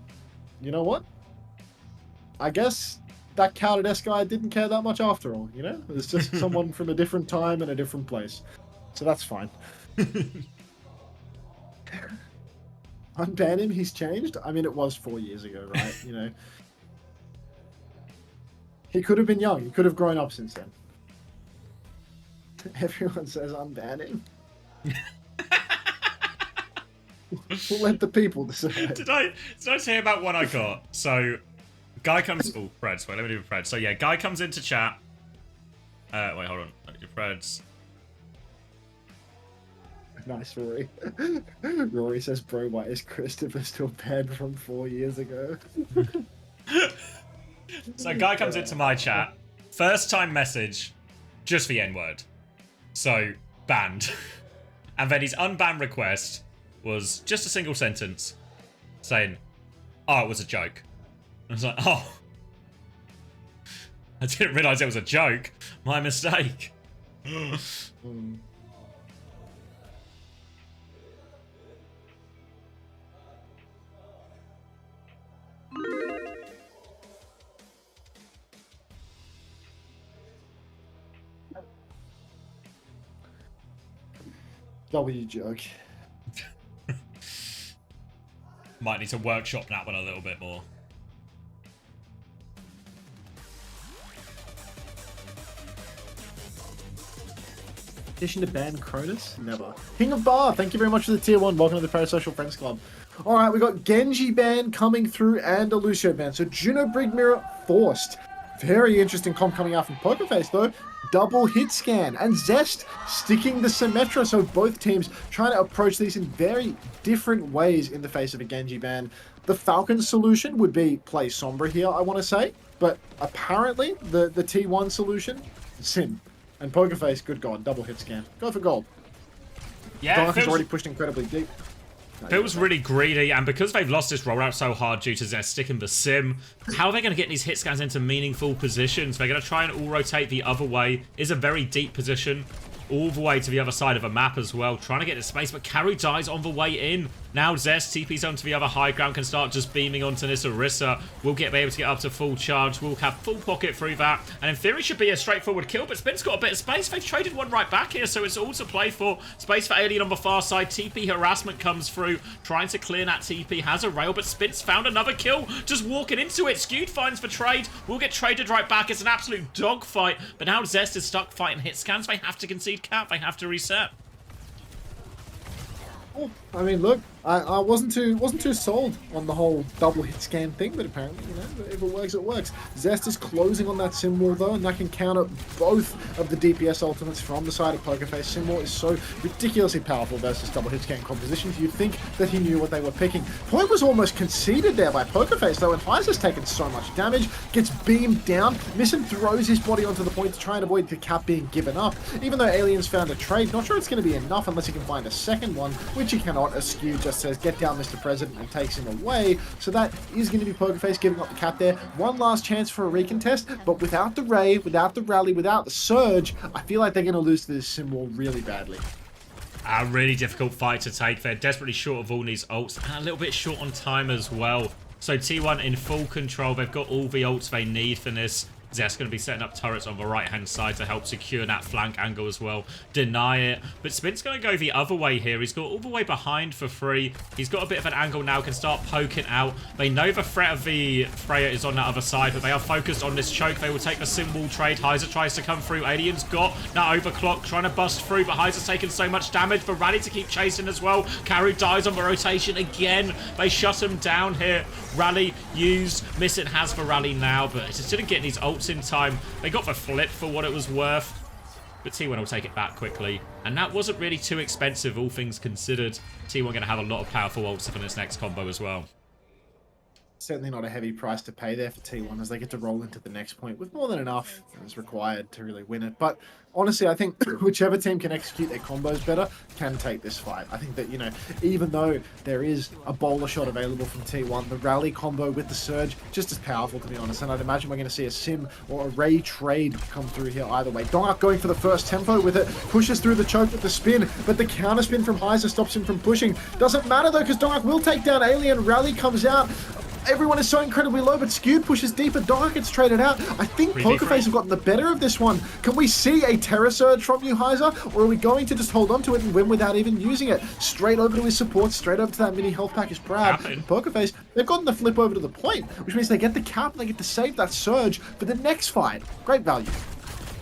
you know what? I guess that Counted-S guy didn't care that much after all, you know? It's just someone from a different time and a different place. So that's fine. Unban him, he's changed? I mean, it was 4 years ago, right? You know? He could have been young. He could have grown up since then. Everyone says unban him. We'll let the people decide. Did I say about one I got? So, guy comes... Oh, Freds. Wait, let me do Freds. So, yeah, guy comes into chat. Wait, hold on. Let me do Freds. Nice, Rory. Rory says, bro, why is Christopher still banned from 4 years ago? So, guy comes into my chat. First time message, just the N-word. So, banned. And then his unban request was just a single sentence saying, oh, it was a joke. I was like, oh. I didn't realise it was a joke. My mistake. W joke. Might need to workshop that one a little bit more. Addition to ban Cronus? Never. King of Bar, thank you very much for the tier 1. Welcome to the Parasocial Friends Club. Alright, we got Genji ban coming through and a Lucio ban. So Juno Brig Mirror forced. Very interesting comp coming out from Pokerface though. Double hit scan and Zest sticking the Symmetra. So both teams trying to approach these in very different ways in the face of a Genji ban. The Falcon solution would be play Sombra here, I want to say. But apparently the T1 solution, Sim. And Pokerface, good god, double hit scan. Go for gold. Yeah, Dark has feels- already pushed incredibly deep. Feels really greedy, and because they've lost this rollout so hard due to Zest sticking the sim, how are they going to get these hit scans into meaningful positions? They're going to try and all rotate the other way. Is a very deep position, all the way to the other side of the map as well, trying to get the space, but Carry dies on the way in. Now Zest TP's onto the other high ground, can start just beaming onto this Orisa. Will be able to get up to full charge, will have full pocket through that, and in theory should be a straightforward kill, but Spin's got a bit of space. They've traded one right back here, so it's all to play for. Space for Alien on the far side, TP harassment comes through, trying to clear that TP, has a rail, but Spin's found another kill, just walking into it. Skewed finds for trade, will get traded right back. It's an absolute dogfight, but now Zest is stuck fighting hit scans. They have to concede cap, they have to reset. Oh, I mean, look, I wasn't too sold on the whole double hit scan thing, but apparently, you know, if it works, it works. Zest is closing on that sim wall though, and that can counter both of the DPS ultimates from the side of Pokerface. Sim wall is so ridiculously powerful versus double hit scan compositions. You'd think that he knew what they were picking. Point was almost conceded there by Pokerface though, and Heiser's taken so much damage, gets beamed down. Missin throws his body onto the point to try and avoid the cap being given up. Even though Alien's found a trade, not sure it's going to be enough unless he can find a second one, which he cannot. Askew just says, get down, Mr. President, and takes him away. So that is going to be Pokerface giving up the cap there. One last chance for a recontest, but without the Ray, without the rally, without the surge, I feel like they're going to lose to this sim wall really badly. A really difficult fight to take. They're desperately short of all these ults, and a little bit short on time as well. So T1 in full control. They've got all the ults they need for this. Zest going to be setting up turrets on the right-hand side to help secure that flank angle as well. Deny it. But Spin's going to go the other way here. He's got all the way behind for free. He's got a bit of an angle now, can start poking out. They know the threat of the Freya is on that other side, but they are focused on this choke. They will take the sim wall trade. Heiser tries to come through. Alien's got that overclock, trying to bust through, but Heiser's taken so much damage. For Rally to keep chasing as well. Carry dies on the rotation again. They shut him down here. Rally used. Missin has the Rally now, but it just didn't get these ults in time. They got the flip for what it was worth, but T1 will take it back quickly, and that wasn't really too expensive, all things considered. T1 going to have a lot of powerful ults for this next combo as well. Certainly not a heavy price to pay there for T1 as they get to roll into the next point with more than enough as required to really win it. But honestly, I think whichever team can execute their combos better can take this fight. I think that, you know, even though there is a bowler shot available from T1, the rally combo with the surge, just as powerful, to be honest. And I'd imagine we're going to see a sim or a Ray trade come through here either way. Dongark going for the first tempo with it, pushes through the choke with the spin, but the counter spin from Heiser stops him from pushing. Doesn't matter though, because Dongark will take down Alien. Rally comes out. Everyone is so incredibly low, but Skewed pushes deeper. Dark gets traded out. I think Pokerface have gotten the better of this one. Can we see a Terror Surge from you, Heiser? Or are we going to just hold on to it and win without even using it? Straight over to his support, straight over to that mini health pack is Brad. And Pokerface, they've gotten the flip over to the point, which means they get the cap and they get to save that Surge for the next fight. Great value.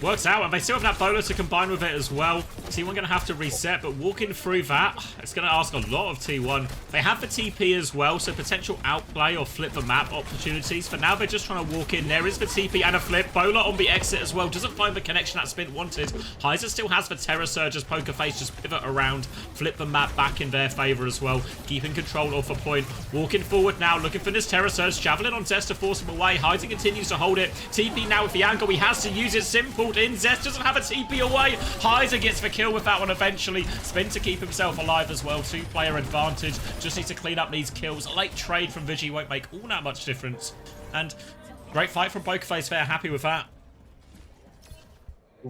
Works out, and they still have that bowler to combine with it as well. T1 going to have to reset, but walking through that, it's going to ask a lot of T1. They have the TP as well, so potential outplay or flip the map opportunities. For now, they're just trying to walk in. There is the TP and a flip. Bowler on the exit as well. Doesn't find the connection that Spin wanted. Heiser still has the Terror Surge as Pokerface just pivot around, flip the map back in their favor as well. Keeping control off a point. Walking forward now, looking for this Terror Surge. Javelin on Zest to force him away. Heiser continues to hold it. TP now with the angle. He has to use it. Simple in. Zest doesn't have a TP away. Heiser gets the kill with that one eventually. Spin to keep himself alive as well. 2-player advantage. Just needs to clean up these kills. A late trade from Vigi won't make all that much difference. And great fight from Pokerface there. Happy with that.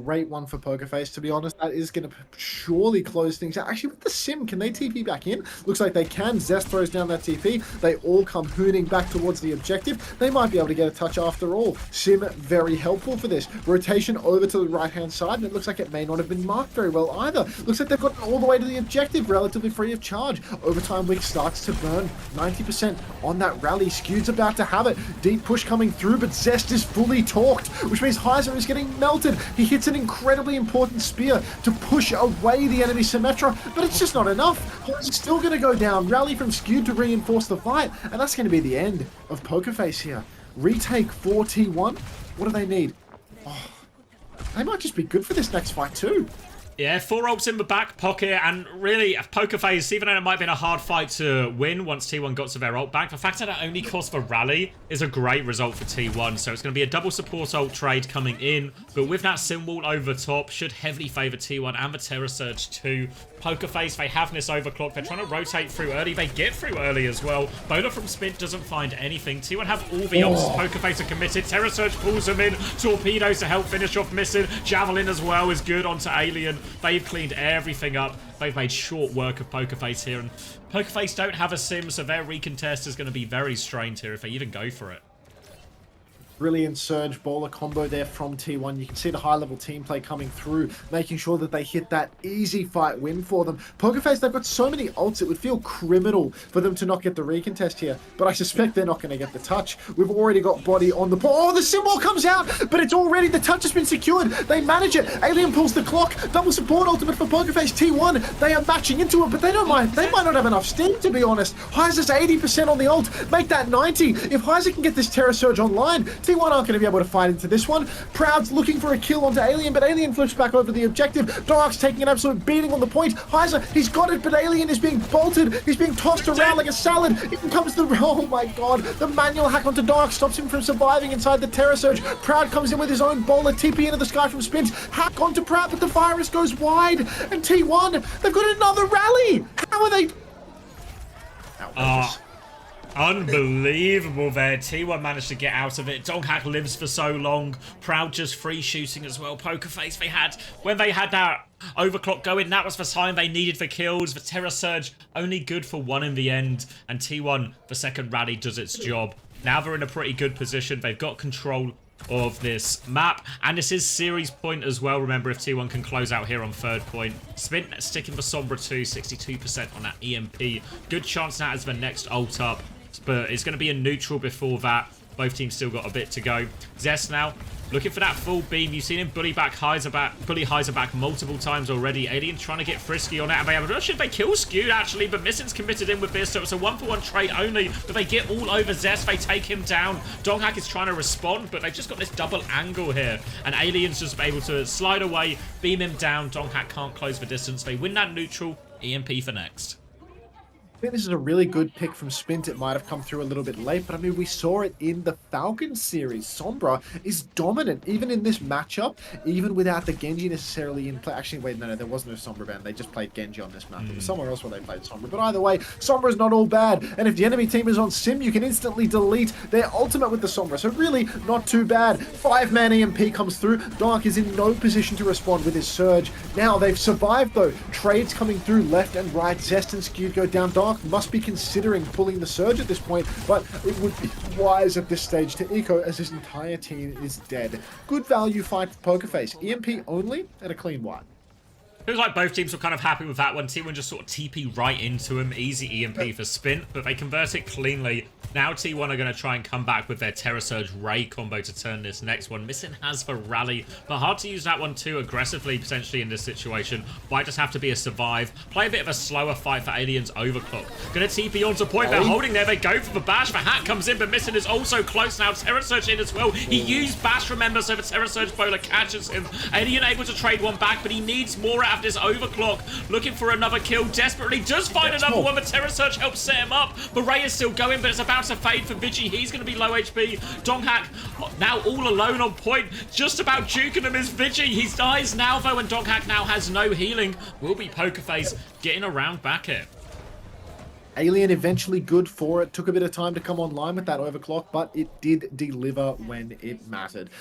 Great one for Pokerface, to be honest. That is going to surely close things out. Actually, with the sim, can they TP back in? Looks like they can. Zest throws down that TP. They all come hooning back towards the objective. They might be able to get a touch after all. Sim, very helpful for this. Rotation over to the right-hand side, and it looks like it may not have been marked very well either. Looks like they've gotten all the way to the objective, relatively free of charge. Overtime Wick starts to burn. 90% on that rally. Skewed's about to have it. Deep push coming through, but Zest is fully torqued, which means Heiser is getting melted. He hits an incredibly important spear to push away the enemy Symmetra, but it's just not enough. Heiser's still going to go down. Rally from Skewed to reinforce the fight, and that's going to be the end of Pokerface here. Retake 4T1. What do they need? Oh, they might just be good for this next fight too. Yeah, 4 ults in the back pocket, and really, Pokerface, even though it might have been a hard fight to win once T1 got to their ult back, the fact that it only cost the rally is a great result for T1, so it's going to be a double support ult trade coming in, but with that sim wall over top, should heavily favour T1 and the Terror Surge too. Poker Face, they have this overclock. They're trying to rotate through early. They get through early as well. Bowler from Spint doesn't find anything. T1 have all the ults. Poker Face are committed. Terror Surge pulls them in. Torpedoes to help finish off missing. Javelin as well is good onto Alien. They've cleaned everything up. They've made short work of Poker Face here. And Poker Face don't have a sim, so their recontest is going to be very strained here if they even go for it. Brilliant Surge Bowler combo there from T1. You can see the high-level team play coming through, making sure that they hit that easy fight win for them. Pokerface, they've got so many ults, it would feel criminal for them to not get the recontest here, but I suspect they're not going to get the touch. We've already got body on the ball. Oh, the symbol comes out, but it's already, the touch has been secured. They manage it. Alien pulls the clock. Double support ultimate for Pokerface. T1, they are matching into it, but they don't mind. They might not have enough steam, to be honest. Heiser's 80% on the ult. Make that 90. If Heiser can get this Terror Surge online, T1 aren't going to be able to fight into this one. Proud's looking for a kill onto Alien, but Alien flips back over the objective. Dork's taking an absolute beating on the point. Heiser, he's got it, but Alien is being bolted. He's being tossed around like a salad. In comes the... Oh my god. The manual hack onto Dork stops him from surviving inside the Terror Surge. Proud comes in with his own bowler. TP into the sky from Spins. Hack onto Proud, but the virus goes wide. And T1, they've got another rally. How are they... Outrageous. Unbelievable there. T1 managed to get out of it. Doghack lives for so long. Proud just free shooting as well. Pokerface, when they had that overclock going, that was the time they needed for kills. The Terror Surge only good for one in the end. And T1, the second rally, does its job. Now they're in a pretty good position. They've got control of this map, and this is series point as well. Remember, if T1 can close out here on third point. Spin sticking for Sombra 2, 62% on that EMP. Good chance now as the next ult up, but it's going to be a neutral before that. Both teams still got a bit to go. Zest now looking for that full beam. You've seen him bully Heiser back multiple times already. Alien trying to get frisky on it. And they have a rush. They kill Skewed actually, but Misson's committed in with this, so it's a 1-for-1 trade only. But they get all over Zest. They take him down. Doghack is trying to respond, but they've just got this double angle here. And Alien's just able to slide away, beam him down. Doghack can't close the distance. They win that neutral. EMP for next. I think this is a really good pick from Spint. It might have come through a little bit late, but I mean, we saw it in the Falcon series. Sombra is dominant, even in this matchup, even without the Genji necessarily in play. Actually, wait, no, there was no Sombra ban. They just played Genji on this map. It was somewhere else where they played Sombra. But either way, Sombra is not all bad. And if the enemy team is on Sim, you can instantly delete their ultimate with the Sombra. So really, not too bad. 5-man EMP comes through. Dark is in no position to respond with his Surge. Now, they've survived, though. Trades coming through left and right. Zest and Skewed go down. Dark must be considering pulling the Surge at this point, but it would be wise at this stage to eco as his entire team is dead. Good value fight for Pokerface. EMP only and a clean wipe. Feels like both teams were kind of happy with that one. T1 just sort of TP right into him. Easy EMP for Spin, but they convert it cleanly. Now T1 are going to try and come back with their Terror Surge Ray combo to turn this next one. Missing has the rally, but hard to use that one too aggressively potentially in this situation. Might just have to be a survive. Play a bit of a slower fight for Alien's overclock. Going to TP onto point. They're holding there. They go for the bash. The hack comes in, but Missing is also close now. Terror Surge in as well. He used bash, remember, so the Terror Surge bowler catches him. Alien able to trade one back, but he needs more out of this overclock. Looking for another kill desperately. Does find another one, but Terror Surge helps set him up. The Ray is still going, but it's about to fade for Vigi. He's going to be low HP. Doghack now all alone on point. Just about juking him is Vigi. He dies now though, and Doghack now has no healing. Will be Pokerface getting around back here. Alien eventually good for it. Took a bit of time to come online with that overclock, but it did deliver when it mattered.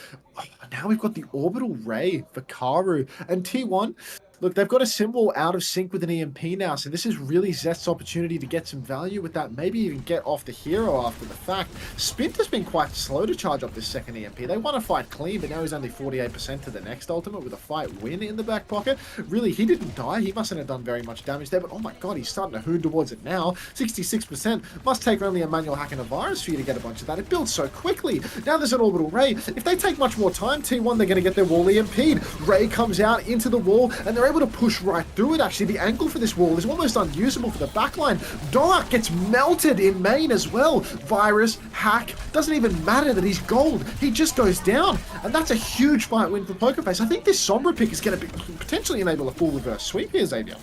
Now we've got the Orbital Ray for Karu and T1. Look, they've got a symbol out of sync with an EMP now, so this is really Zest's opportunity to get some value with that, maybe even get off the hero after the fact. Spint has been quite slow to charge up this second EMP. They want to fight clean, but now he's only 48% to the next ultimate with a fight win in the back pocket. Really, he didn't die. He mustn't have done very much damage there, but oh my god, he's starting to hoon towards it now. 66%. Must take only a manual hack and a virus for you to get a bunch of that. It builds so quickly. Now there's an Orbital Ray. If they take much more time, T1, they're going to get their wall EMP'd. Ray comes out into the wall, and they're able to push right through it. Actually, the angle for this wall is almost unusable for the backline. Dark gets melted in main as well. Virus, hack, doesn't even matter that he's gold. He just goes down, and that's a huge fight win for Pokerface. I think this Sombra pick is going to potentially enable a full reverse sweep here, Xavier.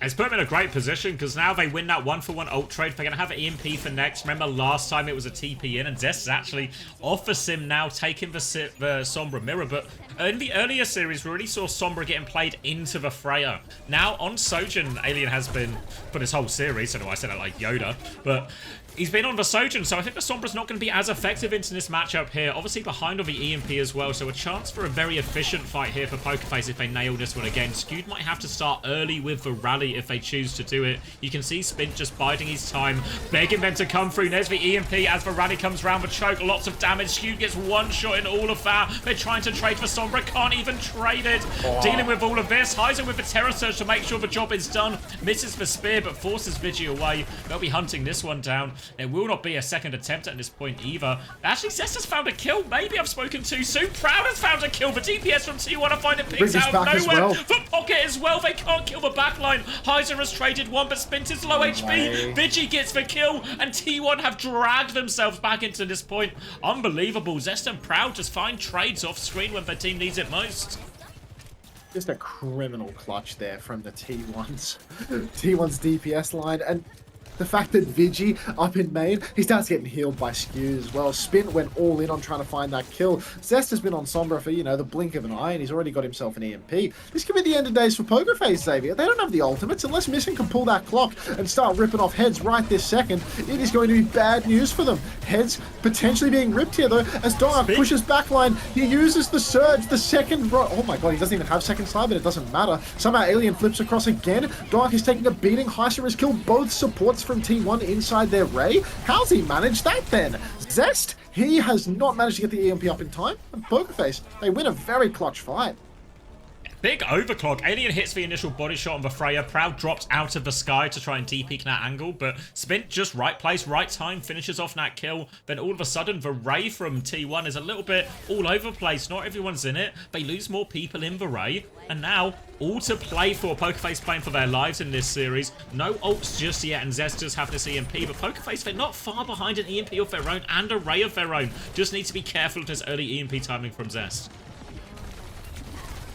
It's put them in a great position because now they win that 1-for-1 ult trade. They're going to have EMP for next. Remember last time it was a TP in, and Zest is actually off the Sim now, taking the Sombra mirror. But in the earlier series, we already saw Sombra getting played into the Freya. Now on Sojin, Alien has been for this whole series. I know I said it like Yoda, but he's been on the Sojin, so I think the Sombra's not going to be as effective into this matchup here. Obviously behind on the EMP as well, so a chance for a very efficient fight here for Pokerface if they nail this one again. Skewed might have to start early with the rally if they choose to do it. You can see Spint just biding his time, begging them to come through. There's the EMP as the rally comes round the choke. Lots of damage. Skewed gets one shot in all of that. They're trying to trade for Sombra, can't even trade it. Dealing with all of this. Heiser with the Terror Surge to make sure the job is done. Misses the Spear, but forces Vigi away. They'll be hunting this one down. It will not be a second attempt at this point either. Actually, Zest has found a kill. Maybe I've spoken too soon. Proud has found a kill. The DPS from T1 are finding picks out of nowhere. For Pocket as well. They can't kill the backline. Heiser has traded one, but Spint is low HP. Vigi gets the kill, and T1 have dragged themselves back into this point. Unbelievable. Zest and Proud just find trades off screen when their team needs it most. Just a criminal clutch there from the T1's DPS line, and the fact that Vigi up in main, he starts getting healed by Skew as well. Spin went all in on trying to find that kill. Zest has been on Sombra for, you know, the blink of an eye, and he's already got himself an EMP. This could be the end of days for Pokerface, Xavier. They don't have the ultimates. Unless Mission can pull that clock and start ripping off heads right this second, it is going to be bad news for them. Heads potentially being ripped here, though, as Dark pushes backline. He uses the Surge, the second... Oh my god, he doesn't even have second slide, but it doesn't matter. Somehow Alien flips across again. Dark is taking a beating. Heiser has killed both supports from T1 inside their Ray. How's he managed that then? Zest, he has not managed to get the EMP up in time. And Pokerface, they win a very clutch fight. Big overclock. Alien hits the initial body shot on the Freya. Proud drops out of the sky to try and DP that angle, but Spint just right place, right time, finishes off that kill. Then all of a sudden, the Ray from T1 is a little bit all over the place. Not everyone's in it. They lose more people in the Ray, and now all to play for. Pokerface playing for their lives in this series. No ults just yet, and Zesters have this EMP, but Pokerface, they're not far behind an EMP of their own and a Ray of their own. Just need to be careful of this early EMP timing from Zest.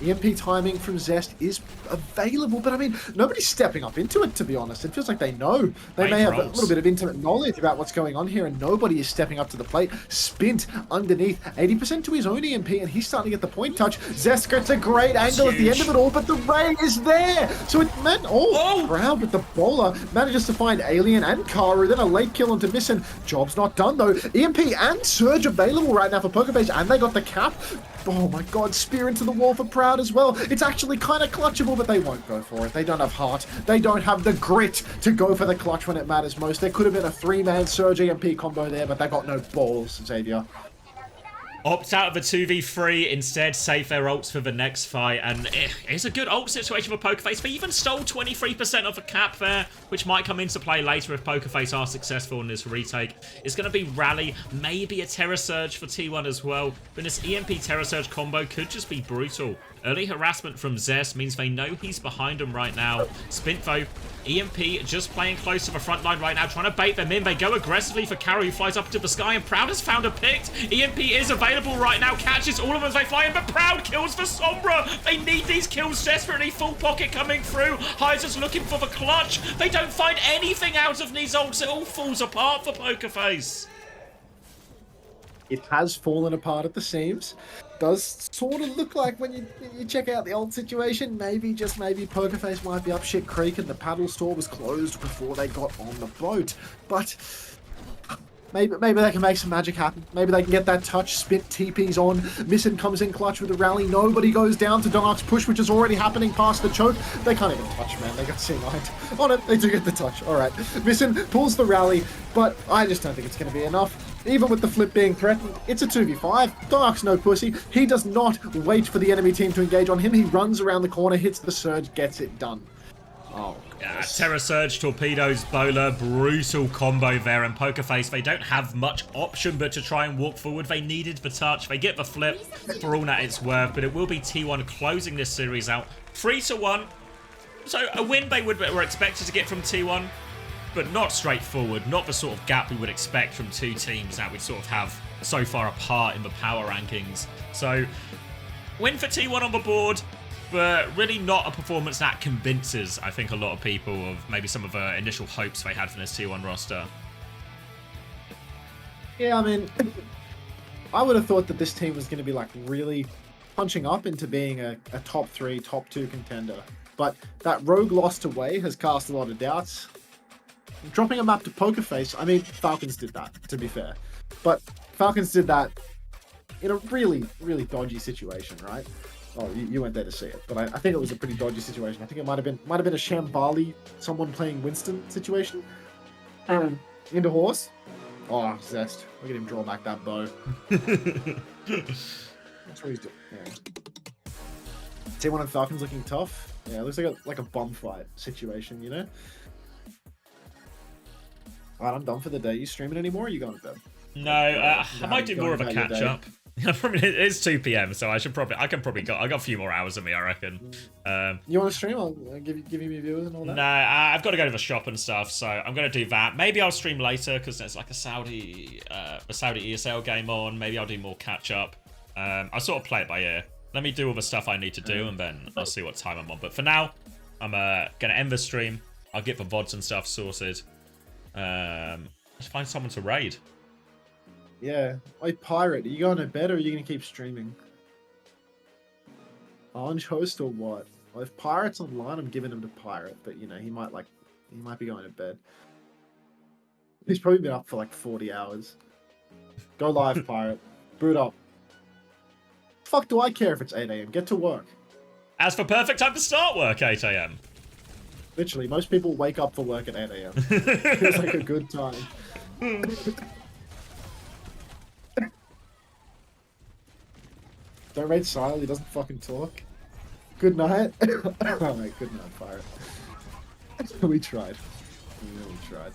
EMP timing from Zest is available, but I mean, nobody's stepping up into it, to be honest. It feels like they know. They may have a little bit of intimate knowledge about what's going on here, and nobody is stepping up to the plate. Spint underneath, 80% to his own EMP, and he's starting to get the point touch. Zest gets a great angle at the end of it all, but the Ray is there! So it meant, Proud with the bowler manages to find Alien and Karu, then a late kill onto Missin. Job's not done, though. EMP and Surge available right now for Pokerface, and they got the cap. Oh my god, spear into the wall for Proud as well. It's actually kind of clutchable, but they won't go for it. They don't have heart. They don't have the grit to go for the clutch when it matters most. There could have been a 3-man Surge EMP combo there, but they got no balls, Xavier. Opt out of the 2v3, instead save their ults for the next fight, and it's a good ult situation for Pokerface. They even stole 23% of the cap there, which might come into play later if Pokerface are successful in this retake. It's going to be Rally, maybe a Terror Surge for T1 as well, but this EMP Terror Surge combo could just be brutal. Early harassment from Zest means they know he's behind them right now. Spint though, EMP just playing close to the front line right now, trying to bait them in. They go aggressively for Karu, who flies up to the sky, and Proud has found a pick. EMP is available right now, catches all of them as they fly in, but Proud kills for Sombra. They need these kills desperately. Full Pocket coming through. Heiser's looking for the clutch. They don't find anything out of these ults. It all falls apart for Pokerface. It has fallen apart at the seams. Does sort of look like when you check out the old situation, maybe, just maybe, Pokerface might be up shit creek and the paddle store was closed before they got on the boat. But maybe they can make some magic happen. Maybe they can get that touch. Spit TP's on. Missin comes in clutch with the rally. Nobody goes down to Dark's push, which is already happening past the choke. They can't even touch, man. They got C9 on it. They do get the touch. All right. Missin pulls the rally, but I just don't think it's going to be enough. Even with the flip being threatened, it's a 2v5. Dark's no pussy. He does not wait for the enemy team to engage on him. He runs around the corner, hits the Surge, gets it done. Oh, Terror Surge, Torpedoes, Bowler, brutal combo there, and Pokerface, they don't have much option but to try and walk forward. They needed the touch. They get the flip for all that it's worth, but it will be T1 closing this series out 3-1. So a win they were expected to get from T1. But not straightforward, not the sort of gap we would expect from two teams that we sort of have so far apart in the power rankings. So, win for T1 on the board. but really not a performance that convinces, I think, a lot of people of maybe some of the initial hopes they had from this T1 roster. Yeah, I mean, I would have thought that this team was going to be like really punching up into being a top 3, top 2 contender. But that rogue loss to Wei has cast a lot of doubts. Dropping a map to Poker Face, I mean, Falcons did that, to be fair. But Falcons did that in a really, really dodgy situation, right? Oh, you weren't there to see it, but I think it was a pretty dodgy situation. I think it might have been a Shambali, someone playing Winston situation. Into horse. Oh, Zest. Look at him draw back that bow. That's what he's doing. Yeah. T1 and Falcons looking tough. Yeah, it looks like a bum fight situation, you know? Alright, I'm done for the day. You streaming anymore or are you going to bed? No, I might do more of a catch up. It is 2 p.m, so I can probably go. I got a few more hours of me, I reckon. You want to stream? I'll give you my viewers and all that. No, I've got to go to the shop and stuff, so I'm gonna do that. Maybe I'll stream later because there's like a Saudi ESL game on. Maybe I'll do more catch up. I'll sort of play it by ear. Let me do all the stuff I need to do, and then I'll see what time I'm on. But for now, I'm gonna end the stream. I'll get the VODs and stuff sorted. Let's find someone to raid. Yeah. Hey, Pirate, are you going to bed or are you going to keep streaming? Orange host or what? Well, if Pirate's online, I'm giving him to Pirate, but you know, he might be going to bed. He's probably been up for like 40 hours. Go live, Pirate. Boot up. Fuck do I care if it's 8 AM? Get to work. As for perfect time to start work, 8 AM. Literally, most people wake up for work at 8 AM. Feels like a good time. Don't raid Sile, he doesn't fucking talk. Good night. Alright, good night, Pirate. We tried. We really tried.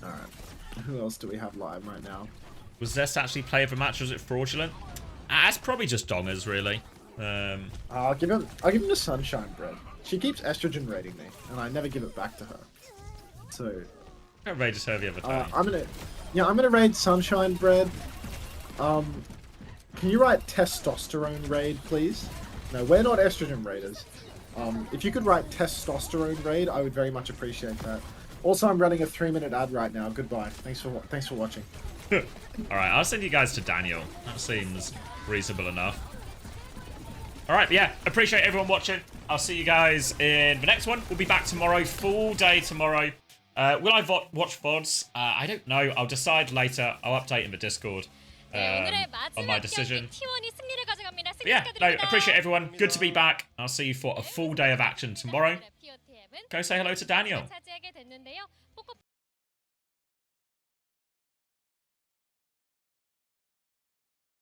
Alright. Who else do we have live right now? Was Zest actually play of a match, or was it fraudulent? It's probably just dongers, really. I'll give him the Sunshine Bread. She keeps estrogen rating me, and I never give it back to her. So I raided her the other day. I'm gonna raid Sunshine Bread. Can you write testosterone raid, please? No, we're not estrogen raiders. If you could write testosterone raid, I would very much appreciate that. Also, I'm running a 3-minute ad right now. Goodbye. Thanks for watching. All right, I'll send you guys to Daniel. That seems reasonable enough. All right, yeah, appreciate everyone watching. I'll see you guys in the next one. We'll be back tomorrow, full day tomorrow. Will I watch VODs? I don't know. I'll decide later. I'll update in the Discord on my decision. But yeah, no, appreciate everyone. Good to be back. I'll see you for a full day of action tomorrow. Go say hello to Daniel.